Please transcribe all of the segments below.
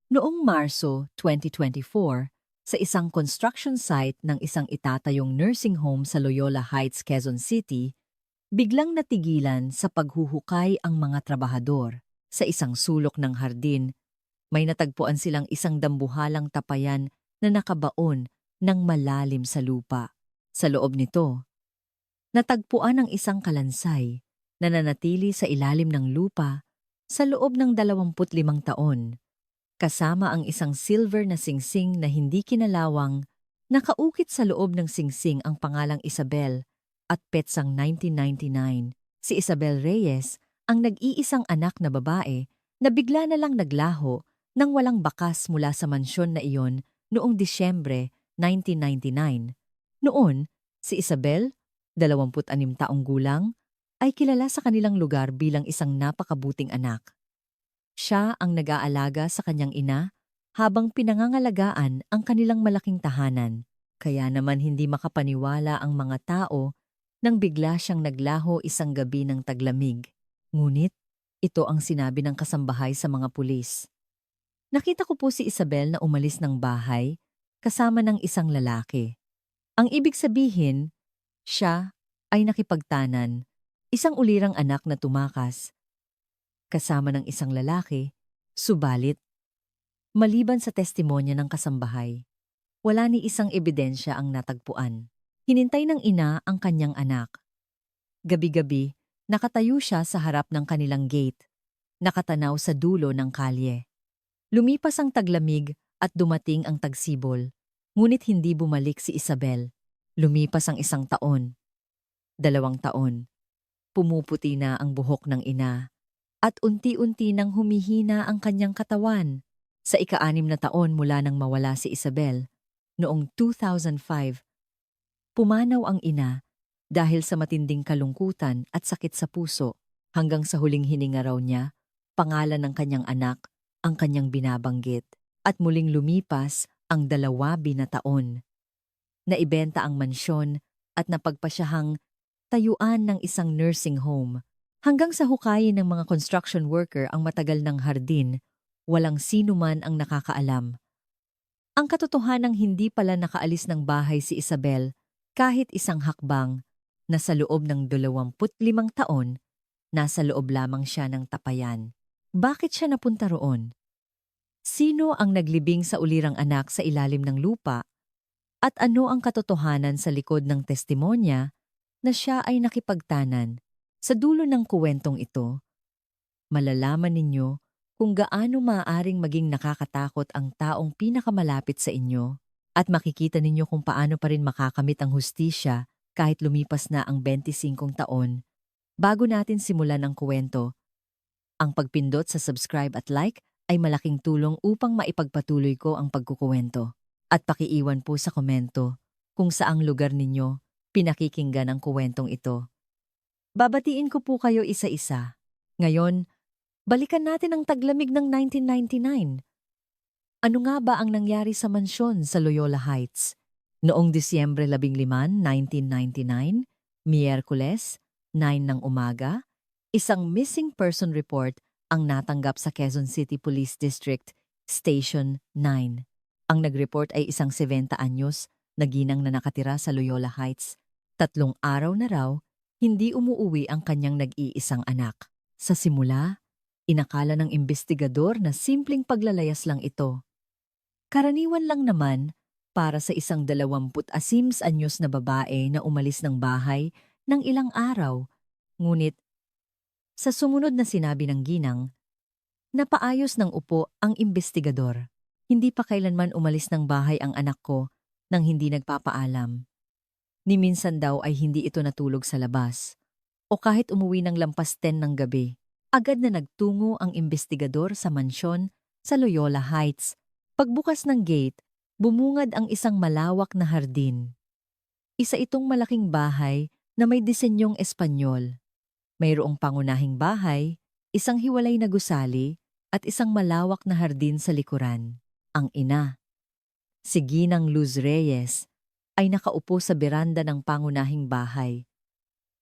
Noong Marso 2024, sa isang construction site ng isang itatayong nursing home sa Loyola Heights, Quezon City, biglang natigilan sa paghuhukay ang mga trabahador. Sa isang sulok ng hardin, may natagpuan silang isang dambuhalang tapayan na nakabaon ng malalim sa lupa. Sa loob nito, natagpuan ang isang kalansay na nanatili sa ilalim ng lupa sa loob ng 25 taon. Kasama ang isang silver na singsing na hindi kinalawang, nakaukit sa loob ng singsing ang pangalang Isabel at petsang 1999. Si Isabel Reyes, ang nag-iisang anak na babae na bigla na lang naglaho nang walang bakas mula sa mansyon na iyon noong Disyembre 1999. Noon, si Isabel, 26 taong gulang, ay kilala sa kanilang lugar bilang isang napakabuting anak. Siya ang nag-aalaga sa kanyang ina habang pinangangalagaan ang kanilang malaking tahanan. Kaya naman hindi makapaniwala ang mga tao nang bigla siyang naglaho isang gabi ng taglamig. Ngunit, ito ang sinabi ng kasambahay sa mga pulis. Nakita ko po si Isabel na umalis ng bahay kasama ng isang lalaki. Ang ibig sabihin, siya ay nakipagtanan, isang ulirang anak na tumakas kasama ng isang lalaki, subalit, maliban sa testimonya ng kasambahay, wala ni isang ebidensya ang natagpuan. Hinintay ng ina ang kanyang anak. Gabi-gabi, nakatayo siya sa harap ng kanilang gate, nakatanaw sa dulo ng kalye. Lumipas ang taglamig at dumating ang tagsibol, ngunit hindi bumalik si Isabel. Lumipas ang 1 taon, 2 taon, pumuputi na ang buhok ng ina, at unti-unti nang humihina ang kanyang katawan. Sa ika-6 na taon mula nang mawala si Isabel, noong 2005, pumanaw ang ina dahil sa matinding kalungkutan at sakit sa puso. Hanggang sa huling hininga raw niya, pangalan ng kanyang anak ang kanyang binabanggit. At muling lumipas ang 20 na taon. Naibenta ang mansyon at napagpasyahang tayuan ng isang nursing home. Hanggang sa hukayin ng mga construction worker ang matagal ng hardin, walang sino man ang nakakaalam. Ang katotohanang hindi pala nakaalis ng bahay si Isabel kahit isang hakbang, na sa loob ng 25 taon, nasa loob lamang siya ng tapayan. Bakit siya napunta roon? Sino ang naglibing sa ulirang anak sa ilalim ng lupa? At ano ang katotohanan sa likod ng testimonya na siya ay nakipagtanan? Sa dulo ng kuwentong ito, malalaman ninyo kung gaano maaaring maging nakakatakot ang taong pinakamalapit sa inyo at makikita ninyo kung paano pa rin makakamit ang hustisya kahit lumipas na ang 25 taon. Bago natin simulan ang kuwento, ang pagpindot sa subscribe at like ay malaking tulong upang maipagpatuloy ko ang pagkukuwento. At pakiiwan po sa komento kung saang lugar ninyo pinakikinggan ang kuwentong ito. Babatiin ko po kayo isa-isa. Ngayon, balikan natin ang taglamig ng 1999. Ano nga ba ang nangyari sa mansyon sa Loyola Heights? Noong Disyembre 15, 1999, Miyerkules, 9 ng umaga, isang missing person report ang natanggap sa Quezon City Police District, Station 9. Ang nag-report ay isang 70 anyos na ginang na nakatira sa Loyola Heights. 3 araw na raw, hindi umuuwi ang kanyang nag-iisang anak. Sa simula, inakala ng imbestigador na simpleng paglalayas lang ito. Karaniwan lang naman para sa isang 26 anyos na babae na umalis ng bahay ng ilang araw. Ngunit, sa sumunod na sinabi ng ginang, napaayos ng upo ang imbestigador. Hindi pa kailanman umalis ng bahay ang anak ko nang hindi nagpapaalam. Ni minsan daw ay hindi ito natulog sa labas. O kahit umuwi ng lampas 10 ng gabi, agad na nagtungo ang imbestigador sa mansyon sa Loyola Heights. Pagbukas ng gate, bumungad ang isang malawak na hardin. Isa itong malaking bahay na may disenyong Espanyol. Mayroong pangunahing bahay, isang hiwalay na gusali, at isang malawak na hardin sa likuran. Ang ina, si Ginang Luz Reyes, ay nakaupo sa beranda ng pangunahing bahay.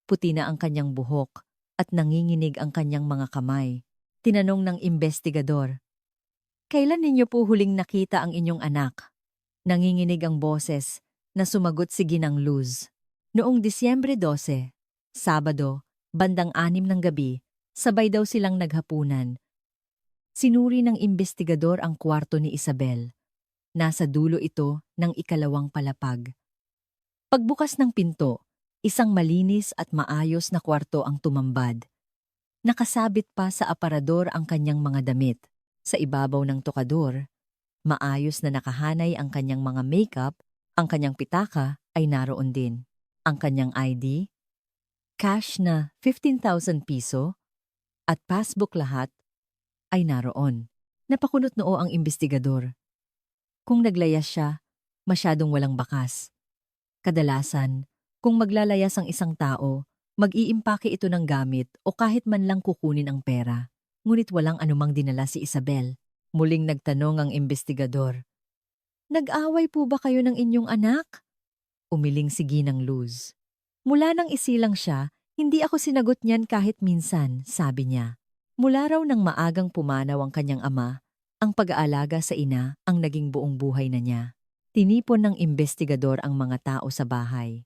Puti na ang kanyang buhok at nanginginig ang kanyang mga kamay. Tinanong ng imbestigador, Kailan ninyo po huling nakita ang inyong anak? Nanginginig ang boses na sumagot si Ginang Luz. Noong Disyembre 12, Sabado, bandang 6 ng gabi, sabay daw silang naghapunan. Sinuri ng imbestigador ang kwarto ni Isabel. Nasa dulo ito ng ikalawang palapag. Pagbukas ng pinto, isang malinis at maayos na kwarto ang tumambad. Nakasabit pa sa aparador ang kanyang mga damit. Sa ibabaw ng tokador, maayos na nakahanay ang kanyang mga makeup, ang kanyang pitaka ay naroon din. Ang kanyang ID, cash na 15,000 piso, at passbook lahat ay naroon. Napakunot noo ang imbestigador. Kung naglayas siya, masyadong walang bakas. Kadalasan, kung maglalayas ang isang tao, mag-iimpake ito ng gamit o kahit man lang kukunin ang pera. Ngunit walang anumang dinala si Isabel. Muling nagtanong ang imbestigador. Nag-away po ba kayo ng inyong anak? Umiling si Ginang Luz. Mula nang isilang siya, hindi ako sinagot niyan kahit minsan, sabi niya. Mula raw nang maagang pumanaw ang kanyang ama, ang pag-aalaga sa ina ang naging buong buhay na niya. Tinipon ng imbestigador ang mga tao sa bahay.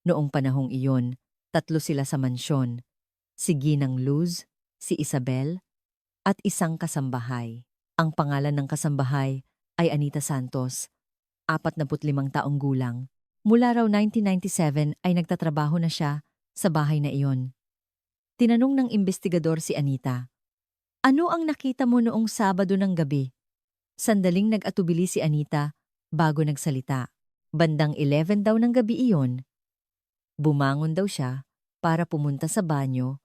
Noong panahong iyon, 3 sila sa mansyon. Si Ginang Luz, si Isabel, at isang kasambahay. Ang pangalan ng kasambahay ay Anita Santos, 45 taong gulang. Mula raw 1997 ay nagtatrabaho na siya sa bahay na iyon. Tinanong ng imbestigador si Anita, ano ang nakita mo noong Sabado ng gabi? Sandaling nag-atubili si Anita bago nagsalita. Bandang 11 daw ng gabi iyon. Bumangon daw siya para pumunta sa banyo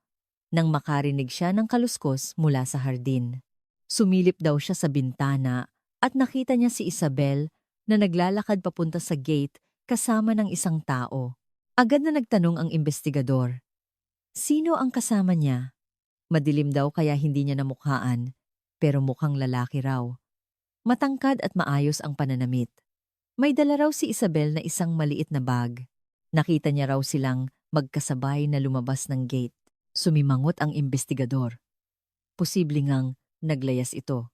nang makarinig siya ng kaluskos mula sa hardin. Sumilip daw siya sa bintana at nakita niya si Isabel na naglalakad papunta sa gate kasama ng isang tao. Agad na nagtanong ang imbestigador. Sino ang kasama niya? Madilim daw kaya hindi niya namukhaan, pero mukhang lalaki raw. Matangkad at maayos ang pananamit. May dala raw si Isabel na isang maliit na bag. Nakita niya raw silang magkasabay na lumabas ng gate. Sumimangot ang imbestigador. Posible ngang naglayas ito.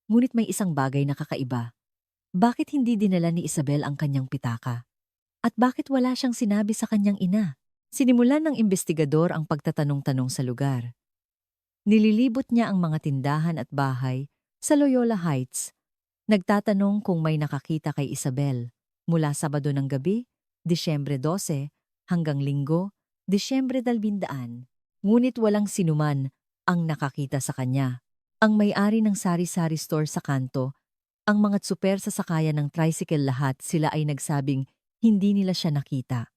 Ngunit may isang bagay na kakaiba. Bakit hindi dinala ni Isabel ang kanyang pitaka? At bakit wala siyang sinabi sa kanyang ina? Sinimulan ng imbestigador ang pagtatanong-tanong sa lugar. Nililibot niya ang mga tindahan at bahay sa Loyola Heights. Nagtatanong kung may nakakita kay Isabel mula Sabado ng gabi, Disyembre 12, hanggang Linggo, Disyembre 12. Ngunit walang sinuman ang nakakita sa kanya. Ang may-ari ng sari-sari store sa kanto, ang mga tsuper sa sakayan ng tricycle lahat sila ay nagsabing hindi nila siya nakita.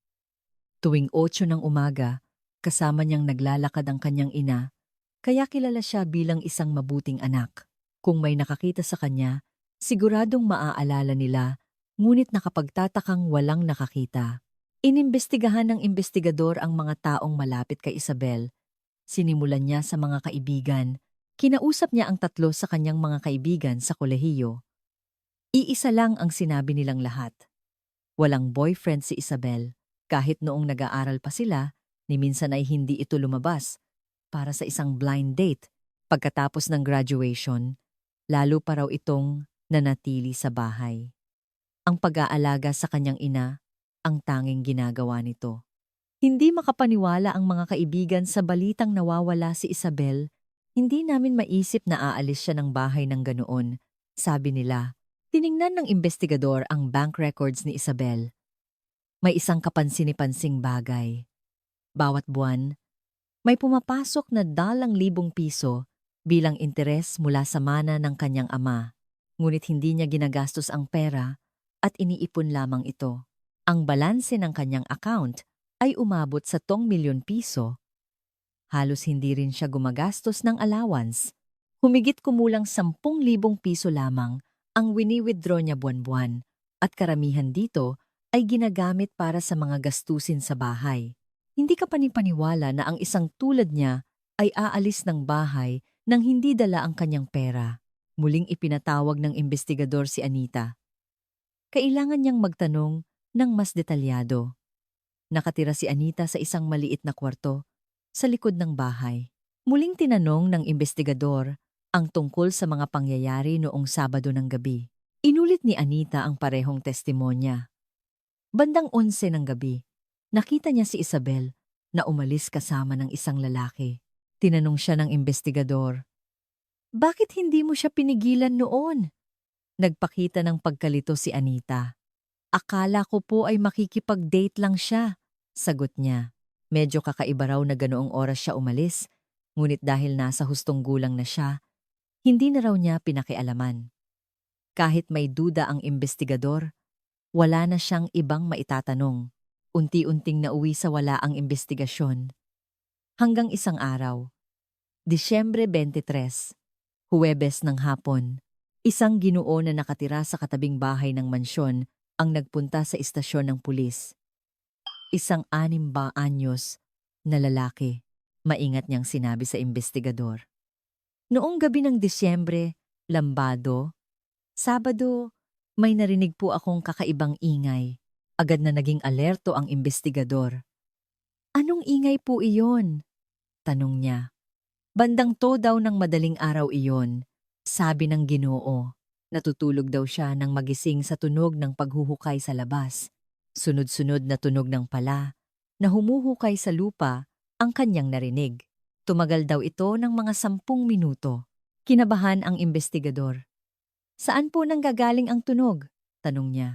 Tuwing 8 ng umaga, kasama niyang naglalakad ang kanyang ina, kaya kilala siya bilang isang mabuting anak. Kung may nakakita sa kanya, siguradong maaalala nila, ngunit nakapagtatakang walang nakakita. Inimbestigahan ng imbestigador ang mga taong malapit kay Isabel. Sinimulan niya sa mga kaibigan. Kinausap niya ang 3 sa kanyang mga kaibigan sa kolehiyo. Iisa lang ang sinabi nilang lahat. Walang boyfriend si Isabel. Kahit noong nag-aaral pa sila, ni minsan ay hindi ito lumabas para sa isang blind date. Pagkatapos ng graduation, lalo pa raw itong nanatili sa bahay. Ang pag-aalaga sa kanyang ina, ang tanging ginagawa nito. Hindi makapaniwala ang mga kaibigan sa balitang nawawala si Isabel. Hindi namin maisip na aalis siya ng bahay ng ganoon, sabi nila. Tiningnan ng imbestigador ang bank records ni Isabel. May isang kapansin-pansing bagay. Bawat buwan, may pumapasok na 2,000 piso bilang interes mula sa mana ng kanyang ama. Ngunit hindi niya ginagastos ang pera at iniipon lamang ito. Ang balanse ng kanyang account ay umabot sa 2,000,000 piso. Halos hindi rin siya gumagastos ng allowance. Humigit kumulang 10,000 piso lamang ang wini-withdraw niya buwan-buwan at karamihan dito ay ginagamit para sa mga gastusin sa bahay. Hindi ka panipaniwala na ang isang tulad niya ay aalis ng bahay nang hindi dala ang kanyang pera. Muling ipinatawag ng imbestigador si Anita. Kailangan niyang magtanong ng mas detalyado. Nakatira si Anita sa isang maliit na kwarto sa likod ng bahay. Muling tinanong ng imbestigador ang tungkol sa mga pangyayari noong Sabado ng gabi. Inulit ni Anita ang parehong testimonya. Bandang 11 ng gabi, nakita niya si Isabel na umalis kasama ng isang lalaki. Tinanong siya ng investigador, "Bakit hindi mo siya pinigilan noon?" Nagpakita ng pagkalito si Anita. "Akala ko po ay makikipag-date lang siya," sagot niya. Medyo kakaiba raw na ganoong oras siya umalis, ngunit dahil nasa hustong gulang na siya, hindi na raw niya pinakialaman. Kahit may duda ang investigador, wala na siyang ibang maitatanong. Unti-unting nauwi sa wala ang investigasyon. Hanggang isang araw, Disyembre 23, Huwebes ng hapon, isang Ginoo na nakatira sa katabing bahay ng mansyon ang nagpunta sa istasyon ng pulis. Isang 6 anyos na lalaki, maingat niyang sinabi sa investigador. Noong gabi ng Disyembre, lambado, Sabado, may narinig po akong kakaibang ingay. Agad na naging alerto ang investigador. "Anong ingay po iyon?" tanong niya. "Bandang to daw ng madaling araw iyon," sabi ng Ginoo. Natutulog daw siya nang magising sa tunog ng paghuhukay sa labas. Sunod-sunod na tunog ng pala na humuhukay sa lupa ang kanyang narinig. Tumagal daw ito ng mga 10 minuto. Kinabahan ang investigador. "Saan po nanggagaling ang tunog?" tanong niya.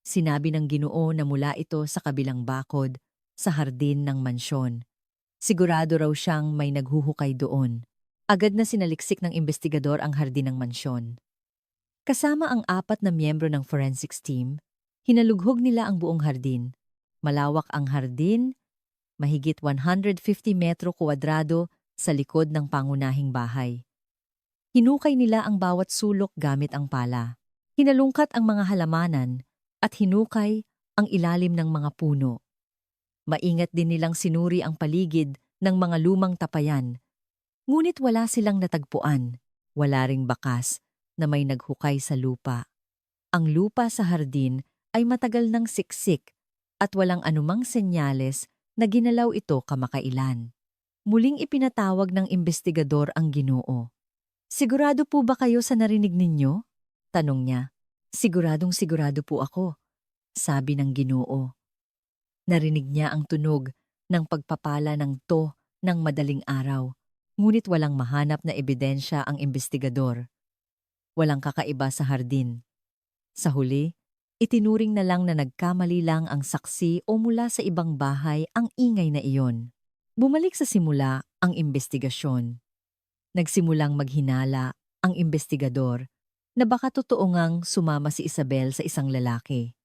Sinabi ng Ginoo na mula ito sa kabilang bakod, sa hardin ng mansyon. Sigurado raw siyang may naghuhukay doon. Agad na sinaliksik ng investigador ang hardin ng mansyon. Kasama ang 4 na miyembro ng forensics team, hinalughog nila ang buong hardin. Malawak ang hardin, mahigit 150 metro kwadrado sa likod ng pangunahing bahay. Hinukay nila ang bawat sulok gamit ang pala. Hinalungkat ang mga halamanan at hinukay ang ilalim ng mga puno. Maingat din nilang sinuri ang paligid ng mga lumang tapayan. Ngunit wala silang natagpuan. Wala ring bakas na may naghukay sa lupa. Ang lupa sa hardin ay matagal ng siksik at walang anumang senyales na ginalaw ito kamakailan. Muling ipinatawag ng investigador ang Ginoo. "Sigurado po ba kayo sa narinig ninyo?" tanong niya. "Siguradong sigurado po ako," sabi ng Ginoo. Narinig niya ang tunog ng pagpapala ng to ng madaling araw, ngunit walang mahanap na ebidensya ang investigador. Walang kakaiba sa hardin. Sa huli, itinuring na lang na nagkamali lang ang saksi o mula sa ibang bahay ang ingay na iyon. Bumalik sa simula ang investigasyon. Nagsimulang maghinala ang investigador na baka totoo ngang sumama si Isabel sa isang lalaki.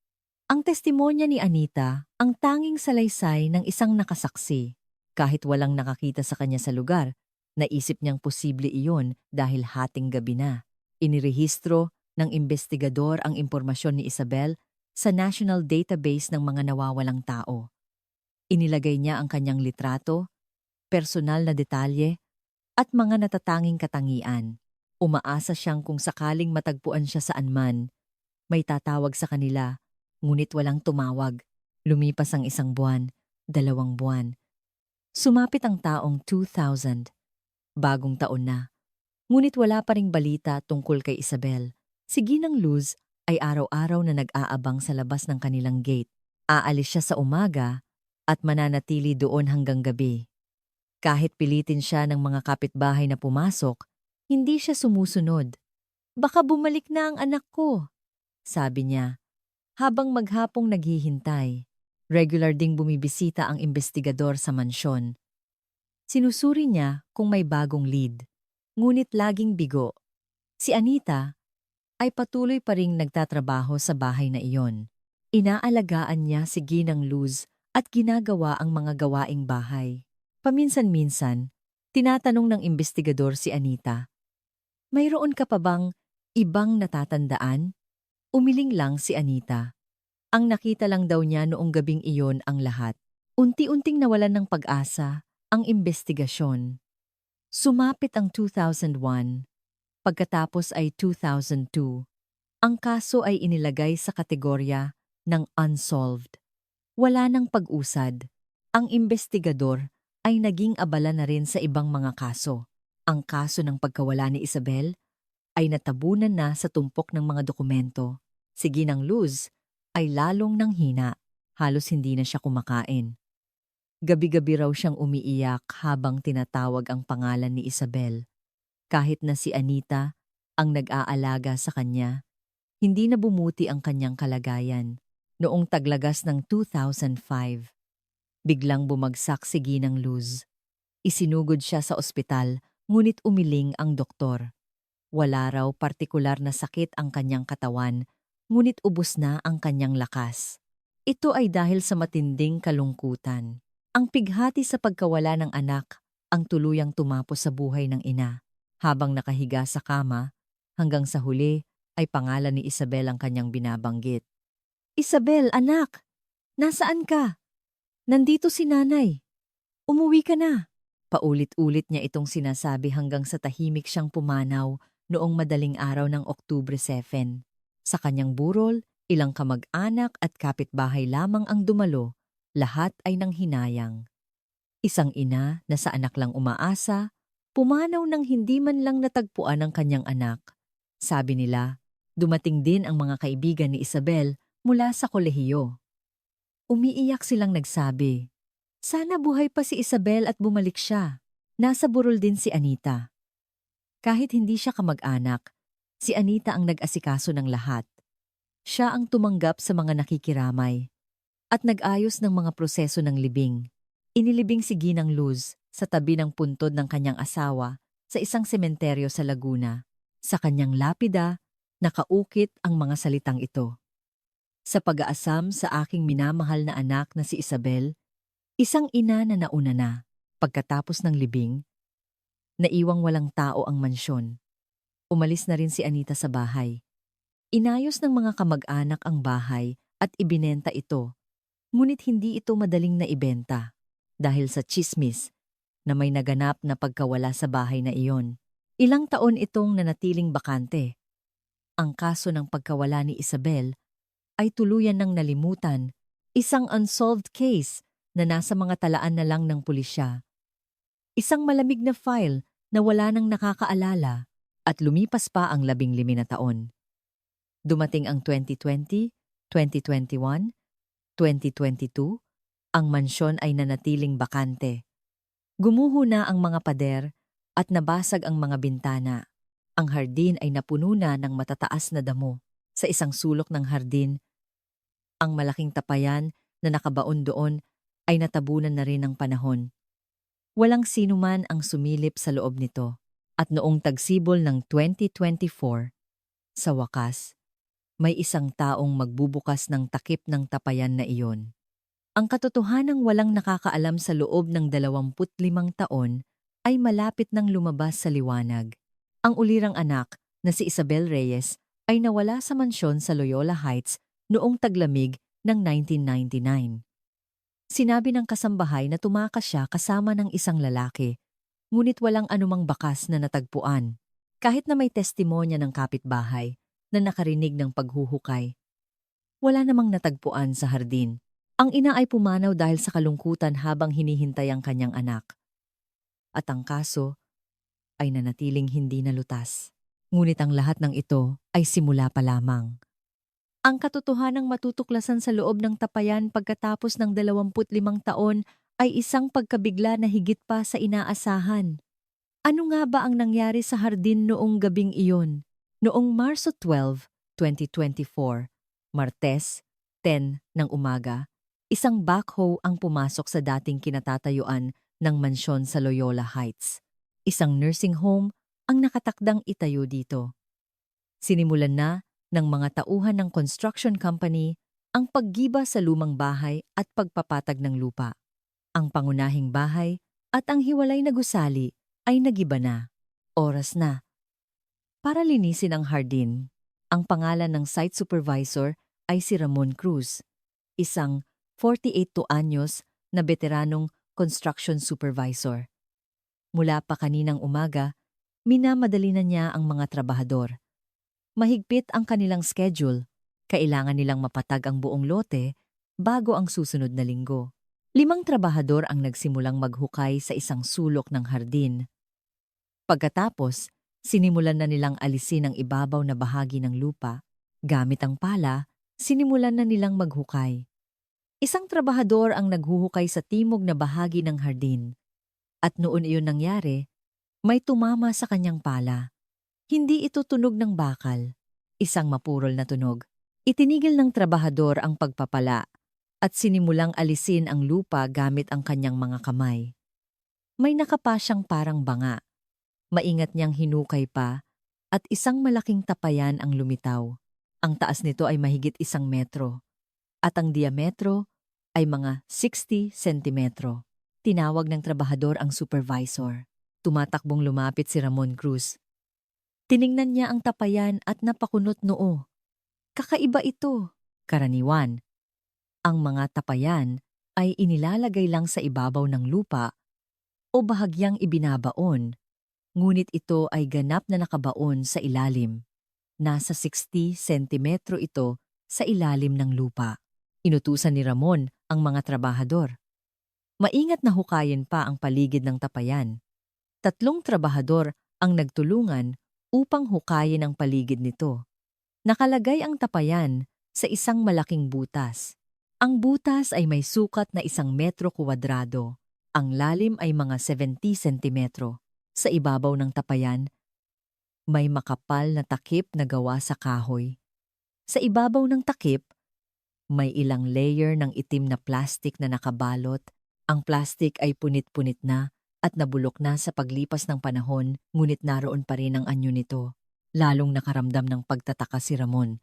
Ang testimonya ni Anita ang tanging salaysay ng isang nakasaksi. Kahit walang nakakita sa kanya sa lugar, naisip niyang posible iyon dahil hating gabi na. Inirehistro ng investigador ang impormasyon ni Isabel sa National Database ng mga nawawalang tao. Inilagay niya ang kanyang litrato, personal na detalye, at mga natatanging katangian. Umaasa siyang kung sakaling matagpuan siya saan man, may tatawag sa kanila, ngunit walang tumawag. Lumipas ang 1 buwan, 2 buwan. Sumapit ang taong 2000. Bagong taon na. Ngunit wala pa ring balita tungkol kay Isabel. Si Ginang Luz ay araw-araw na nag-aabang sa labas ng kanilang gate. Aalis siya sa umaga at mananatili doon hanggang gabi. Kahit pilitin siya ng mga kapitbahay na pumasok, hindi siya sumusunod. "Baka bumalik na ang anak ko," sabi niya, habang maghapong naghihintay. Regular ding bumibisita ang investigador sa mansyon. Sinusuri niya kung may bagong lead, ngunit laging bigo. Si Anita ay patuloy pa ring nagtatrabaho sa bahay na iyon. Inaalagaan niya si Ginang Luz at ginagawa ang mga gawaing bahay. Paminsan-minsan, tinatanong ng investigador si Anita, "Mayroon ka pa bang ibang natatandaan?" Umiling lang si Anita. Ang nakita lang daw niya noong gabing iyon ang lahat. Unti-unting nawalan ng pag-asa ang investigasyon. Sumapit ang 2001, pagkatapos ay 2002. Ang kaso ay inilagay sa kategorya ng unsolved. Wala nang pag-usad. Ang investigador ay naging abala na rin sa ibang mga kaso. Ang kaso ng pagkawala ni Isabel ay natabunan na sa tumpok ng mga dokumento. Si Ginang Luz ay lalong nanghina, halos hindi na siya kumakain. Gabi-gabi raw siyang umiiyak habang tinatawag ang pangalan ni Isabel. Kahit na si Anita ang nag-aalaga sa kanya, hindi na bumuti ang kanyang kalagayan. Noong taglagas ng 2005, biglang bumagsak si Ginang Luz. Isinugod siya sa ospital, ngunit umiling ang doktor. Wala raw partikular na sakit ang kanyang katawan, ngunit ubos na ang kanyang lakas. Ito ay dahil sa matinding kalungkutan. Ang pighati sa pagkawala ng anak ang tuluyang tumapos sa buhay ng ina. Habang nakahiga sa kama, hanggang sa huli ay pangalan ni Isabel ang kanyang binabanggit. "Isabel, anak! Nasaan ka? Nandito si nanay. Umuwi ka na." Paulit-ulit niya itong sinasabi hanggang sa tahimik siyang pumanaw noong madaling araw ng Oktubre 7. Sa kanyang burol, ilang kamag-anak at kapitbahay lamang ang dumalo, lahat ay nanghinayang. Isang ina na sa anak lang umaasa, pumanaw nang hindi man lang natagpuan ang kanyang anak. Sabi nila, dumating din ang mga kaibigan ni Isabel mula sa kolehiyo. Umiiyak silang nagsabi, "Sana buhay pa si Isabel at bumalik siya." Nasa burol din si Anita. Kahit hindi siya kamag-anak, si Anita ang nag-asikaso ng lahat. Siya ang tumanggap sa mga nakikiramay at nag-ayos ng mga proseso ng libing. Inilibing si Ginang Luz sa tabi ng puntod ng kanyang asawa sa isang sementeryo sa Laguna. Sa kanyang lapida, nakaukit ang mga salitang ito. "Sa pag-aasam sa aking minamahal na anak na si Isabel, isang ina na nauna na." Pagkatapos ng libing, naiwang walang tao ang mansyon. Umalis na rin si Anita sa bahay. Inayos ng mga kamag-anak ang bahay at ibinenta ito. Ngunit hindi ito madaling naibenta dahil sa tsismis na may naganap na pagkawala sa bahay na iyon. Ilang taon itong nanatiling bakante. Ang kaso ng pagkawala ni Isabel ay tuluyan ng nalimutan, isang unsolved case na nasa mga talaan na lang ng pulisya. Isang malamig na file na wala nang nakakaalala at lumipas pa ang 15 na taon. Dumating ang 2020, 2021, 2022, ang mansyon ay nanatiling bakante. Gumuho na ang mga pader at nabasag ang mga bintana. Ang hardin ay napuno na ng matataas na damo. Sa isang sulok ng hardin, ang malaking tapayan na nakabaon doon ay natabunan na rin ng panahon. Walang sino man ang sumilip sa loob nito. At noong tagsibol ng 2024, sa wakas, may isang taong magbubukas ng takip ng tapayan na iyon. Ang katotohanang walang nakakaalam sa loob ng 25 taon ay malapit nang lumabas sa liwanag. Ang ulirang anak na si Isabel Reyes ay nawala sa mansyon sa Loyola Heights noong taglamig ng 1999. Sinabi ng kasambahay na tumakas siya kasama ng isang lalaki, ngunit walang anumang bakas na natagpuan, kahit na may testimonya ng kapitbahay na nakarinig ng paghuhukay. Wala namang natagpuan sa hardin. Ang ina ay pumanaw dahil sa kalungkutan habang hinihintay ang kanyang anak. At ang kaso ay nanatiling hindi nalutas. Ngunit ang lahat ng ito ay simula pa lamang. Ang katotohanang matutuklasan sa loob ng tapayan pagkatapos ng 25 taon ay isang pagkabigla na higit pa sa inaasahan. Ano nga ba ang nangyari sa hardin noong gabing iyon? Noong Marso 12, 2024, Martes, 10 ng umaga, isang backhoe ang pumasok sa dating kinatatayuan ng mansyon sa Loyola Heights. Isang nursing home ang nakatakdang itayo dito. Sinimulan na ng mga tauhan ng construction company ang paggiba sa lumang bahay at pagpapatag ng lupa. Ang pangunahing bahay at ang hiwalay na gusali ay nagiba na. Oras na para linisin ang hardin. Ang pangalan ng site supervisor ay si Ramon Cruz, isang 48 anyos na veteranong construction supervisor. Mula pa kaninang umaga, minamadali na niya ang mga trabahador. Mahigpit ang kanilang schedule. Kailangan nilang mapatag ang buong lote bago ang susunod na linggo. 5 trabahador ang nagsimulang maghukay sa isang sulok ng hardin. Pagkatapos, sinimulan na nilang alisin ang ibabaw na bahagi ng lupa. Gamit ang pala, sinimulan na nilang maghukay. Isang trabahador ang naghuhukay sa timog na bahagi ng hardin. At noon iyon nangyari, may tumama sa kanyang pala. Hindi ito tunog ng bakal, isang mapurol na tunog. Itinigil ng trabahador ang pagpapala at sinimulang alisin ang lupa gamit ang kanyang mga kamay. May nakapa siyang parang banga. Maingat niyang hinukay pa at isang malaking tapayan ang lumitaw. Ang taas nito ay mahigit 1 metro at ang diametro ay mga 60 sentimetro. Tinawag ng trabahador ang supervisor. Tumatakbong lumapit si Ramon Cruz. Tiningnan niya ang tapayan at napakunot noo. Kakaiba ito. Karaniwan, ang mga tapayan ay inilalagay lang sa ibabaw ng lupa o bahagyang ibinabaon, ngunit ito ay ganap na nakabaon sa ilalim. Nasa 60 sentimetro ito sa ilalim ng lupa. Inutusan ni Ramon ang mga trabahador. Maingat na hukayin pa ang paligid ng tapayan. 3 trabahador ang nagtulungan upang hukayin ang paligid nito. Nakalagay ang tapayan sa isang malaking butas. Ang butas ay may sukat na 1 metro kuwadrado. Ang lalim ay mga 70 sentimetro. Sa ibabaw ng tapayan, may makapal na takip na gawa sa kahoy. Sa ibabaw ng takip, may ilang layer ng itim na plastik na nakabalot. Ang plastik ay punit-punit na at nabulok na sa paglipas ng panahon, ngunit naroon pa rin ang anyo nito. Lalong nakaramdam ng pagtataka si Ramon.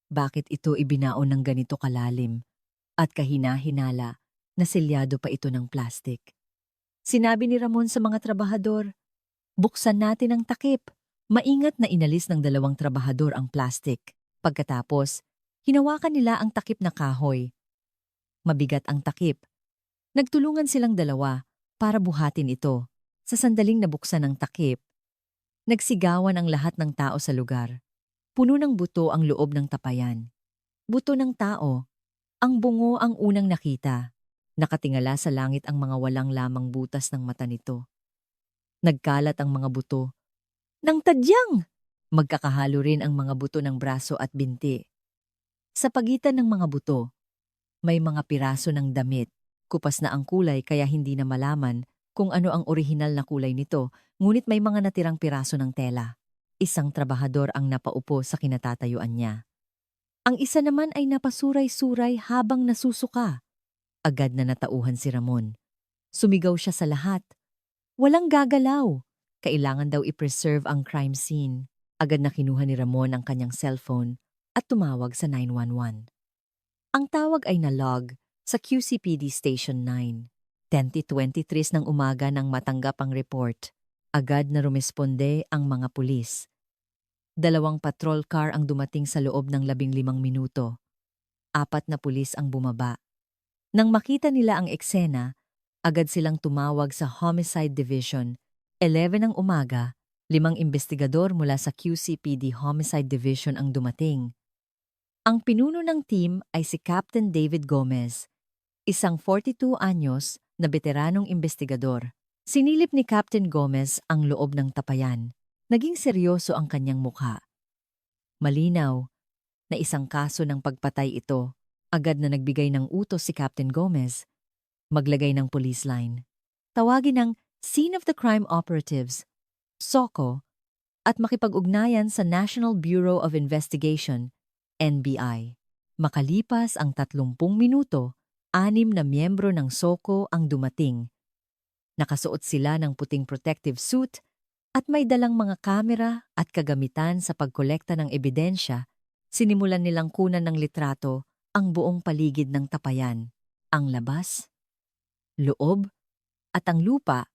Bakit ito ibinaon ng ganito kalalim? At kahina-hinala na selyado pa ito ng plastik. Sinabi ni Ramon sa mga trabahador, "Buksan natin ang takip." Maingat na inalis ng 2 trabahador ang plastik. Pagkatapos, hinawakan nila ang takip na kahoy. Mabigat ang takip. Nagtulungan silang 2 para buhatin ito. Sa sandaling nabuksan ang takip, nagsigawan ang lahat ng tao sa lugar. Puno ng buto ang loob ng tapayan. Buto ng tao. Ang bungo ang unang nakita. Nakatingala sa langit ang mga walang lamang butas ng mata nito. Nagkalat ang mga buto. Nang tadyang! Magkakahalo rin ang mga buto ng braso at binti. Sa pagitan ng mga buto, may mga piraso ng damit. Kupas na ang kulay kaya hindi na malaman kung ano ang orihinal na kulay nito, ngunit may mga natirang piraso ng tela. Isang trabahador ang napaupo sa kinatatayuan niya. Ang isa naman ay napasuray-suray habang nasusuka. Agad na natauhan si Ramon. Sumigaw siya sa lahat. Walang gagalaw. Kailangan daw i-preserve ang crime scene. Agad na kinuha ni Ramon ang kanyang cellphone at tumawag sa 911. Ang tawag ay nalog sa QCPD Station 9. 10:23 ng umaga nang matanggap ang report. Agad na rumesponde ang mga pulis. 2 patrol car ang dumating sa loob ng 15 minuto. 4 na pulis ang bumaba. Nang makita nila ang eksena, agad silang tumawag sa Homicide Division. 11 ng umaga, 5 investigador mula sa QCPD Homicide Division ang dumating. Ang pinuno ng team ay si Captain David Gomez, isang 42 anyos na veteranong investigador. Sinilip ni Captain Gomez ang loob ng tapayan. Naging seryoso ang kanyang mukha. Malinaw na isang kaso ng pagpatay ito. Agad na nagbigay ng utos si Captain Gomez. Maglagay ng police line. Tawagin ng Scene of the Crime Operatives, SOCO, at makipag-ugnayan sa National Bureau of Investigation, NBI. Makalipas ang 30 minuto, 6 na miyembro ng SOCO ang dumating. Nakasuot sila ng puting protective suit at may dalang mga kamera at kagamitan sa pagkolekta ng ebidensya. Sinimulan nilang kunan ng litrato ang buong paligid ng tapayan, ang labas, loob, at ang lupa.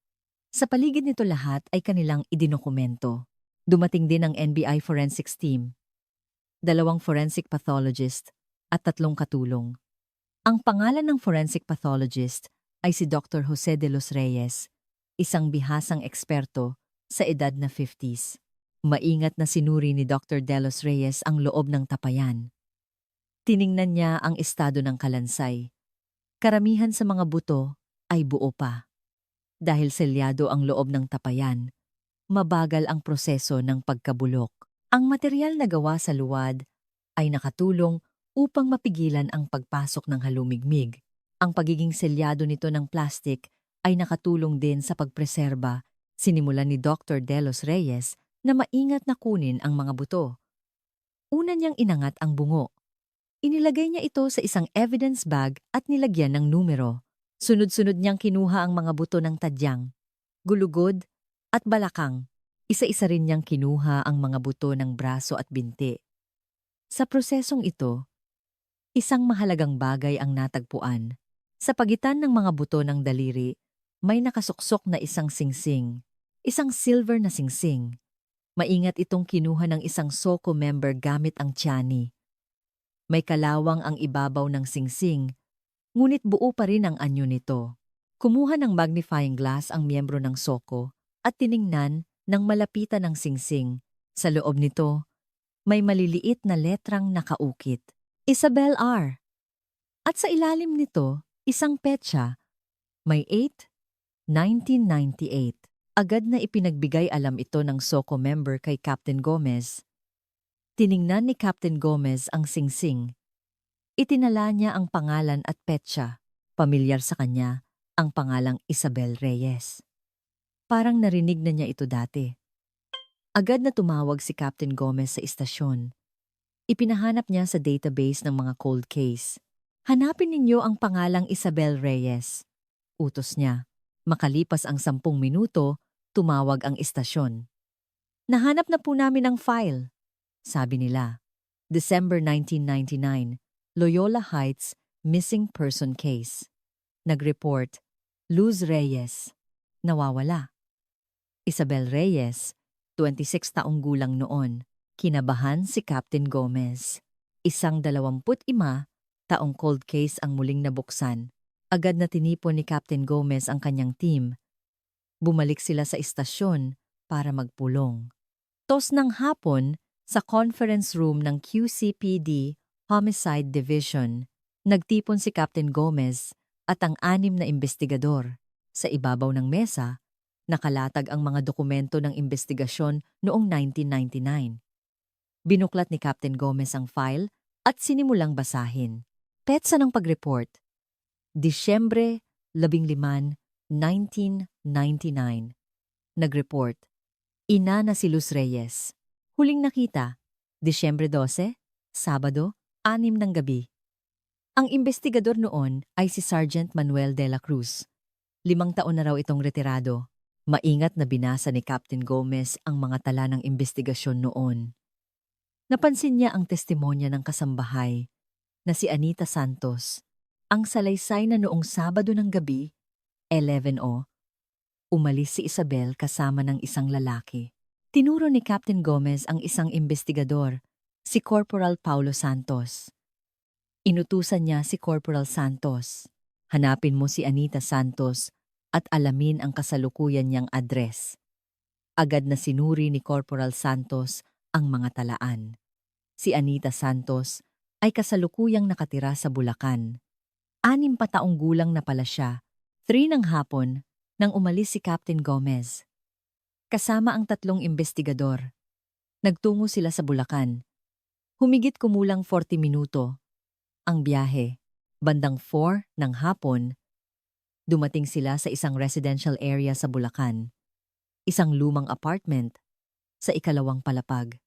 Sa paligid nito lahat ay kanilang idinokumento. Dumating din ang NBI Forensics Team, 2 forensic pathologist at 3 katulong. Ang pangalan ng forensic pathologist ay si Dr. Jose de los Reyes, isang bihasang eksperto sa edad na 50s. Maingat na sinuri ni Dr. de los Reyes ang loob ng tapayan. Tiningnan niya ang estado ng kalansay. Karamihan sa mga buto ay buo pa. Dahil selyado ang loob ng tapayan, mabagal ang proseso ng pagkabulok. Ang materyal na gawa sa luwad ay nakatulong upang mapigilan ang pagpasok ng halumigmig. Ang pagiging selyado nito ng plastic ay nakatulong din sa pagpreserba, sinimulan ni Dr. De Los Reyes na maingat na kunin ang mga buto. Una niyang inangat ang bungo. Inilagay niya ito sa isang evidence bag at nilagyan ng numero. Sunod-sunod niyang kinuha ang mga buto ng tadyang, gulugod at balakang. Isa-isa rin niyang kinuha ang mga buto ng braso at binti. Sa prosesong ito, isang mahalagang bagay ang natagpuan. Sa pagitan ng mga buto ng daliri, may nakasuksok na isang singsing, isang silver na singsing. Maingat itong kinuha ng isang SOCO member gamit ang tiyan. May kalawang ang ibabaw ng singsing, ngunit buo pa rin ang anyo nito. Kumuha ng magnifying glass ang miyembro ng SOCO at tiningnan ng malapitan ng singsing. Sa loob nito, may maliliit na letrang nakaukit. Isabel R. At sa ilalim nito, isang petsa, may 8/1998. Agad na ipinagbigay alam ito ng SOCO member kay Captain Gomez. Tiningnan ni Captain Gomez ang singsing. Itinala niya ang pangalan at petsa. Pamilyar sa kanya ang pangalang Isabel Reyes. Parang narinig na niya ito dati. Agad na tumawag si Captain Gomez sa istasyon. Ipinahanap niya sa database ng mga cold case. Hanapin ninyo ang pangalang Isabel Reyes. Utos niya. Makalipas ang 10 minuto, tumawag ang istasyon. Nahanap na po namin ang file. Sabi nila, December 1999, Loyola Heights Missing Person Case. Nag-report, Luz Reyes. Nawawala. Isabel Reyes, 26 taong gulang noon. Kinabahan si Captain Gomez. Isang 25 taong cold case ang muling nabuksan. Agad na tinipon ni Captain Gomez ang kanyang team. Bumalik sila sa istasyon para magpulong. Tos ng hapon, sa conference room ng QCPD Homicide Division, nagtipon si Captain Gomez at ang 6 na investigador. Sa ibabaw ng mesa, nakalatag ang mga dokumento ng investigasyon noong 1999. Binuklat ni Captain Gomez ang file at sinimulang basahin. Petsa ng pag-report. Disyembre 15, 1999. Nag-report. Ina na si Luz Reyes. Huling nakita, Disyembre 12, Sabado, 6 ng gabi. Ang investigador noon ay si Sergeant Manuel de la Cruz. 5 taon na raw itong retirado. Maingat na binasa ni Captain Gomez ang mga tala ng investigasyon noon. Napansin niya ang testimonya ng kasambahay na si Anita Santos. Ang salaysay na noong Sabado ng gabi, 11:00, umalis si Isabel kasama ng isang lalaki. Tinuro ni Captain Gomez ang isang investigador, si Corporal Paulo Santos. Inutusan niya si Corporal Santos. Hanapin mo si Anita Santos at alamin ang kasalukuyan niyang address. Agad na sinuri ni Corporal Santos ang mga talaan. Si Anita Santos ay kasalukuyang nakatira sa Bulacan. 6 pa taong gulang na pala siya, 3 ng hapon, nang umalis si Captain Gomez. Kasama ang 3 investigador. Nagtungo sila sa Bulacan. Humigit kumulang 40 minuto. Ang biyahe, bandang 4 ng hapon, dumating sila sa isang residential area sa Bulacan. Isang lumang apartment sa ikalawang palapag.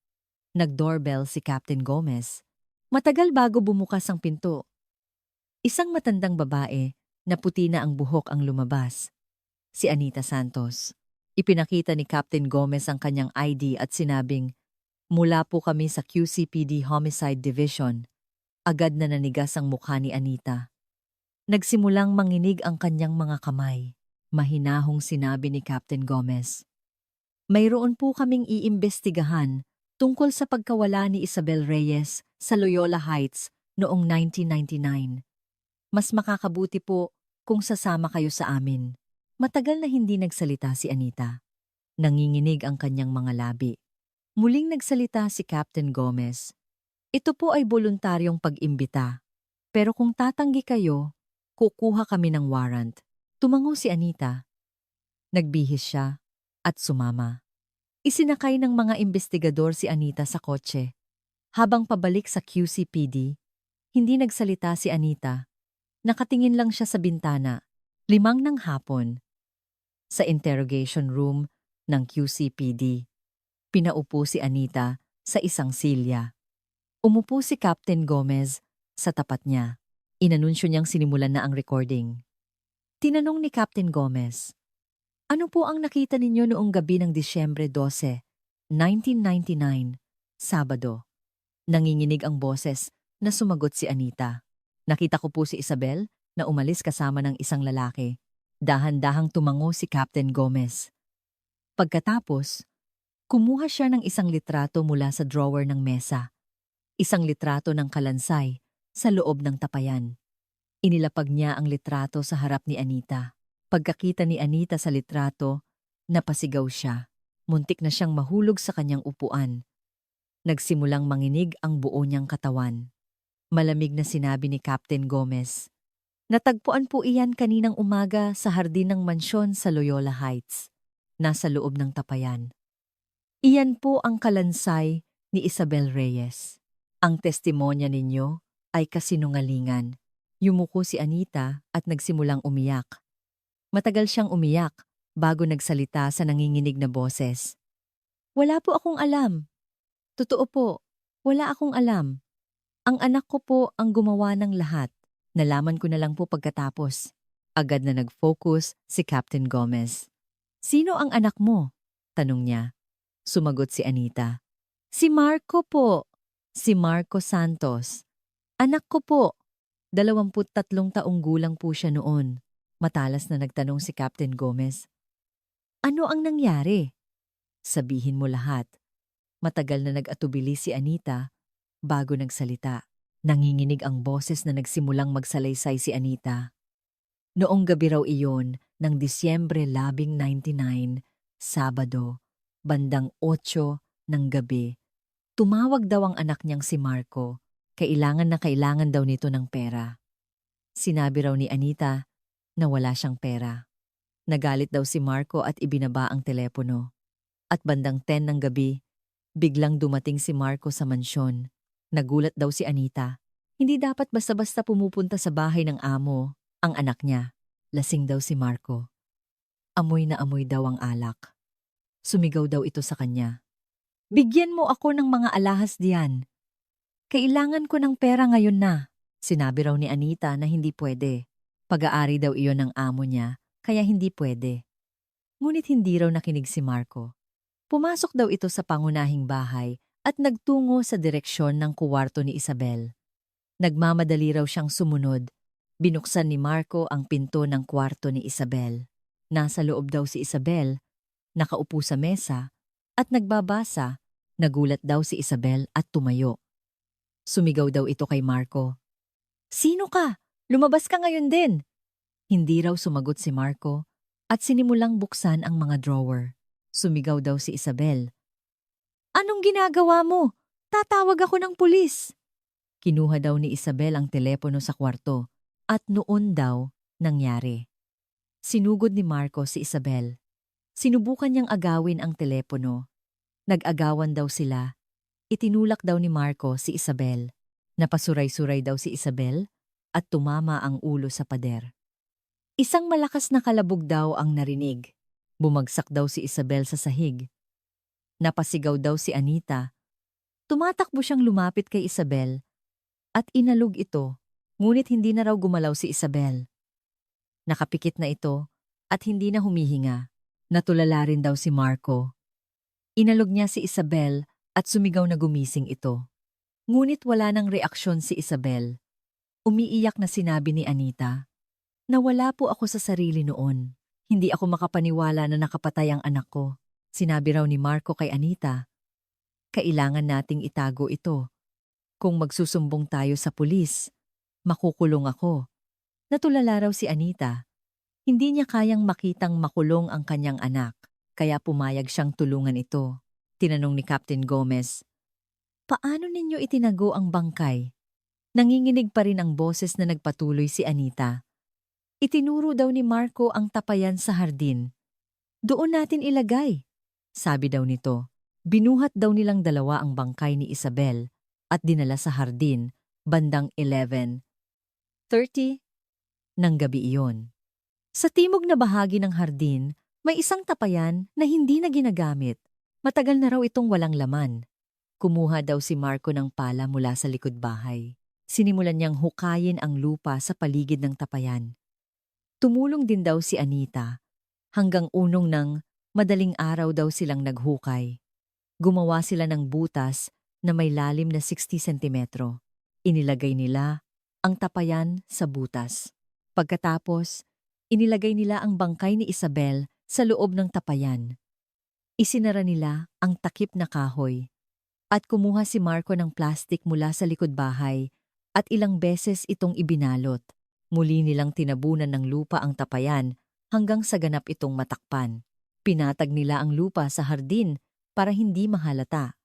Nag-doorbell si Captain Gomez. Matagal bago bumukas ang pinto. Isang matandang babae na puti na ang buhok ang lumabas. Si Anita Santos. Ipinakita ni Captain Gomez ang kanyang ID at sinabing, "Mula po kami sa QCPD Homicide Division." Agad na nanigas ang mukha ni Anita. Nagsimulang manginig ang kanyang mga kamay. Mahinahong sinabi ni Captain Gomez, "Mayroon po kaming iimbestigahan tungkol sa pagkawala ni Isabel Reyes sa Loyola Heights noong 1999. Mas makakabuti po kung sasama kayo sa amin." Matagal na hindi nagsalita si Anita. Nanginginig ang kanyang mga labi. Muling nagsalita si Captain Gomez. "Ito po ay voluntaryong pag-imbita. Pero kung tatanggi kayo, kukuha kami ng warrant." Tumango si Anita. Nagbihis siya at sumama. Isinakay ng mga investigador si Anita sa kotse. Habang pabalik sa QCPD, hindi nagsalita si Anita. Nakatingin lang siya sa bintana. 5 ng hapon. Sa interrogation room ng QCPD, pinaupo si Anita sa isang silya. Umupo si Captain Gomez sa tapat niya. Inanunsyo niyang sinimulan na ang recording. Tinanong ni Captain Gomez, "Ano po ang nakita ninyo noong gabi ng Disyembre 12, 1999, Sabado?" Nanginginig ang boses na sumagot si Anita. "Nakita ko po si Isabel na umalis kasama ng isang lalaki." Dahan-dahang tumango si Captain Gomez. Pagkatapos, kumuha siya ng isang litrato mula sa drawer ng mesa. Isang litrato ng kalansay sa loob ng tapayan. Inilapag niya ang litrato sa harap ni Anita. Pagkakita ni Anita sa litrato, napasigaw siya. Muntik na siyang mahulog sa kanyang upuan. Nagsimulang manginig ang buo niyang katawan. Malamig na sinabi ni Captain Gomez, "Natagpuan po iyan kaninang umaga sa hardin ng mansyon sa Loyola Heights, nasa loob ng tapayan. Iyan po ang kalansay ni Isabel Reyes. Ang testimonya ninyo ay kasinungalingan." Yumuko si Anita at nagsimulang umiyak. Matagal siyang umiyak bago nagsalita sa nanginginig na boses. "Wala po akong alam. Totoo po, wala akong alam. Ang anak ko po ang gumawa ng lahat. Nalaman ko na lang po pagkatapos." Agad na nag-focus si Captain Gomez. "Sino ang anak mo?" tanong niya. Sumagot si Anita. "Si Marco po. Si Marco Santos. Anak ko po." 23 taong gulang po siya noon. Matalas na nagtanong si Captain Gomez. "Ano ang nangyari? Sabihin mo lahat." Matagal na nag-atubili si Anita bago nagsalita. Nanginginig ang boses na nagsimulang magsalaysay si Anita. Noong gabi raw iyon ng Disyembre 1999, Sabado, bandang 8 ng gabi, tumawag daw ang anak niyang si Marco. Kailangan na kailangan daw nito ng pera. Sinabi raw ni Anita na wala siyang pera. Nagalit daw si Marco at ibinaba ang telepono. At bandang 10 ng gabi, biglang dumating si Marco sa mansyon. Nagulat daw si Anita. Hindi dapat basta-basta pumupunta sa bahay ng amo ang anak niya. Lasing daw si Marco. Amoy na amoy daw ang alak. Sumigaw daw ito sa kanya, "Bigyan mo ako ng mga alahas diyan. Kailangan ko ng pera ngayon na." Sinabi raw ni Anita na hindi pwede. Pag-aari daw iyon ng amo niya, kaya hindi pwede. Ngunit hindi raw nakinig si Marco. Pumasok daw ito sa pangunahing bahay at nagtungo sa direksyon ng kuwarto ni Isabel. Nagmamadali raw siyang sumunod. Binuksan ni Marco ang pinto ng kwarto ni Isabel. Nasa loob daw si Isabel, nakaupo sa mesa, at nagbabasa. Nagulat daw si Isabel at tumayo. Sumigaw daw ito kay Marco, "Sino ka? Lumabas ka ngayon din." Hindi raw sumagot si Marco at sinimulang buksan ang mga drawer. Sumigaw daw si Isabel, "Anong ginagawa mo? Tatawag ako ng pulis." Kinuha daw ni Isabel ang telepono sa kwarto at noon daw nangyari. Sinugod ni Marco si Isabel. Sinubukan niyang agawin ang telepono. Nag-agawan daw sila. Itinulak daw ni Marco si Isabel. Napasuray-suray daw si Isabel at tumama ang ulo sa pader. Isang malakas na kalabog daw ang narinig. Bumagsak daw si Isabel sa sahig. Napasigaw daw si Anita. Tumatakbo siyang lumapit kay Isabel at inalog ito, ngunit hindi na raw gumalaw si Isabel. Nakapikit na ito at hindi na humihinga. Natulala rin daw si Marco. Inalog niya si Isabel at sumigaw na gumising ito. Ngunit wala nang reaksyon si Isabel. Umiiyak na sinabi ni Anita, "Nawala po ako sa sarili noon. Hindi ako makapaniwala na nakapatay ang anak ko." Sinabi raw ni Marco kay Anita, "Kailangan nating itago ito. Kung magsusumbong tayo sa pulis, makukulong ako." Natulala raw si Anita. Hindi niya kayang makitang makulong ang kanyang anak, kaya pumayag siyang tulungan ito. Tinanong ni Captain Gomez, "Paano ninyo itinago ang bangkay?" Nanginginig pa rin ang boses na nagpatuloy si Anita. "Itinuro daw ni Marco ang tapayan sa hardin. Doon natin ilagay." sabi daw nito. Binuhat daw nilang dalawa ang bangkay ni Isabel at dinala sa hardin bandang 11:30 ng gabi iyon. Sa timog na bahagi ng hardin, may isang tapayan na hindi na ginagamit. Matagal na raw itong walang laman. Kumuha daw si Marco ng pala mula sa likod bahay. Sinimulan niyang hukayin ang lupa sa paligid ng tapayan. Tumulong din daw si Anita. Hanggang unong ng madaling araw daw silang naghukay. Gumawa sila ng butas na may lalim na 60 sentimetro. Inilagay nila ang tapayan sa butas. Pagkatapos, inilagay nila ang bangkay ni Isabel sa loob ng tapayan. Isinara nila ang takip na kahoy at kumuha si Marco ng plastik mula sa likod bahay at ilang beses itong ibinalot. Muli nilang tinabunan ng lupa ang tapayan hanggang sa ganap itong matakpan. Pinatag nila ang lupa sa hardin para hindi mahalata.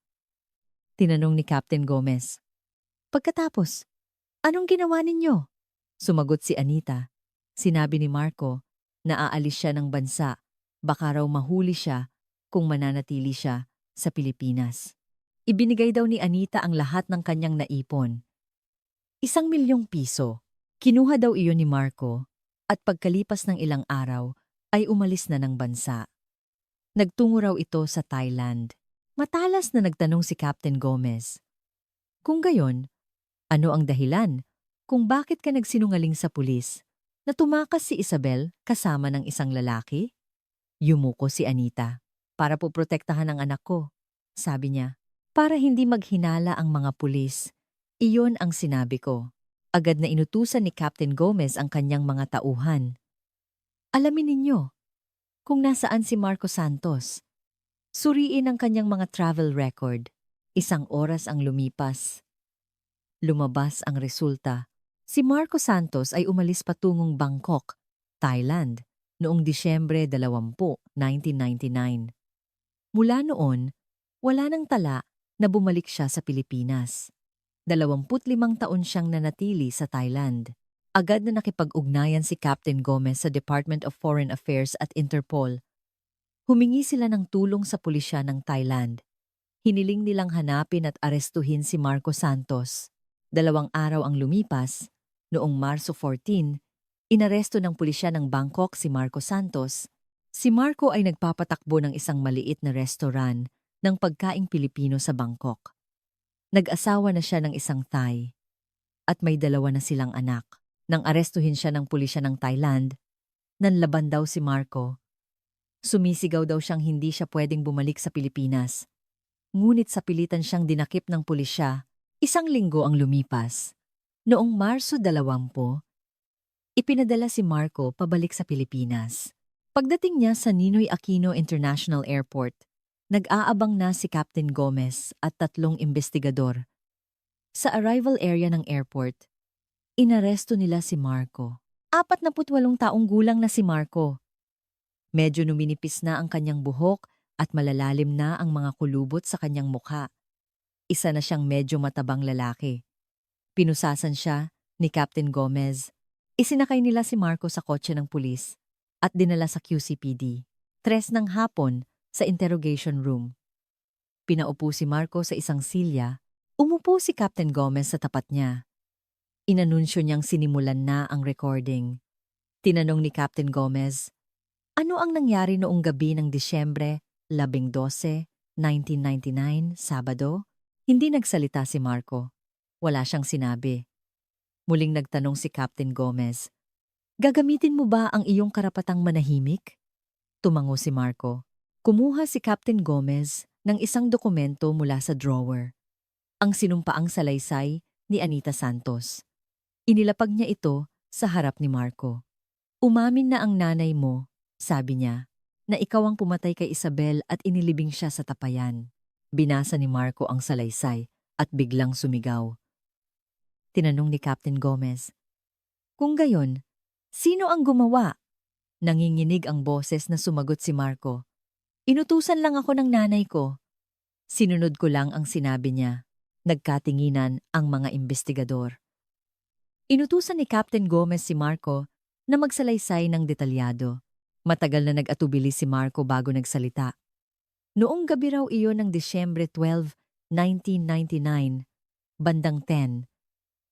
Tinanong ni Captain Gomez. Pagkatapos, anong ginawa ninyo? Sumagot si Anita. Sinabi ni Marco na aalis siya ng bansa. Baka raw mahuli siya kung mananatili siya sa Pilipinas. Ibinigay daw ni Anita ang lahat ng kanyang naipon. 1,000,000 piso. Kinuha daw iyon ni Marco at pagkalipas ng ilang araw ay umalis na ng bansa. Nagtungo raw ito sa Thailand. Matalas na nagtanong si Captain Gomez. Kung gayon, ano ang dahilan kung bakit ka nagsinungaling sa pulis na tumakas si Isabel kasama ng isang lalaki? Yumuko si Anita. Para po protektahan ang anak ko, sabi niya. Para hindi maghinala ang mga pulis, iyon ang sinabi ko. Agad na inutusan ni Captain Gomez ang kanyang mga tauhan. Alamin ninyo kung nasaan si Marco Santos. Suriin ang kanyang mga travel record. 1 oras ang lumipas. Lumabas ang resulta. Si Marco Santos ay umalis patungong Bangkok, Thailand, noong Disyembre 20, 1999. Mula noon, wala nang tala na bumalik siya sa Pilipinas. 25 taon siyang nanatili sa Thailand. Agad na nakipag-ugnayan si Captain Gomez sa Department of Foreign Affairs at Interpol. Humingi sila ng tulong sa pulisya ng Thailand. Hiniling nilang hanapin at arestuhin si Marco Santos. 2 araw ang lumipas. Noong Marso 14, inaresto ng pulisya ng Bangkok si Marco Santos. Si Marco ay nagpapatakbo ng isang maliit na restaurant ng pagkaing Pilipino sa Bangkok. Nag-asawa na siya ng isang Thai at may 2 na silang anak. Nang arestuhin siya ng pulisya ng Thailand, nanlaban daw si Marco. Sumisigaw daw siyang hindi siya pwedeng bumalik sa Pilipinas. Ngunit sa pilitan siyang dinakip ng pulisya. 1 linggo ang lumipas. Noong Marso 20, ipinadala si Marco pabalik sa Pilipinas. Pagdating niya sa Ninoy Aquino International Airport, nag-aabang na si Captain Gomez at 3 investigador. Sa arrival area ng airport, inaresto nila si Marco. 48 taong gulang na si Marco. Medyo numinipis na ang kanyang buhok at malalalim na ang mga kulubot sa kanyang mukha. Isa na siyang medyo matabang lalaki. Pinusasan siya ni Captain Gomez. Isinakay nila si Marco sa kotse ng pulis at dinala sa QCPD. 3 ng hapon sa interrogation room. Pinaupo si Marco sa isang silya. Umupo si Captain Gomez sa tapat niya. Inanunsyo niyang sinimulan na ang recording. Tinanong ni Captain Gomez, ano ang nangyari noong gabi ng Disyembre 12, 1999, Sabado? Hindi nagsalita si Marco. Wala siyang sinabi. Muling nagtanong si Captain Gomez, gagamitin mo ba ang iyong karapatang manahimik? Tumango si Marco. Kumuha si Captain Gomez ng isang dokumento mula sa drawer. Ang sinumpaang salaysay ni Anita Santos. Inilapag niya ito sa harap ni Marco. Umamin na ang nanay mo, sabi niya, na ikaw ang pumatay kay Isabel at inilibing siya sa tapayan. Binasa ni Marco ang salaysay at biglang sumigaw. Tinanong ni Captain Gomez, kung gayon, sino ang gumawa? Nanginginig ang boses na sumagot si Marco. Inutusan lang ako ng nanay ko. Sinunod ko lang ang sinabi niya. Nagkatinginan ang mga investigador. Inutusan ni Captain Gomez si Marco na magsalaysay ng detalyado. Matagal na nag-atubili si Marco bago nagsalita. Noong gabi raw iyon ng Disyembre 12, 1999, bandang 10,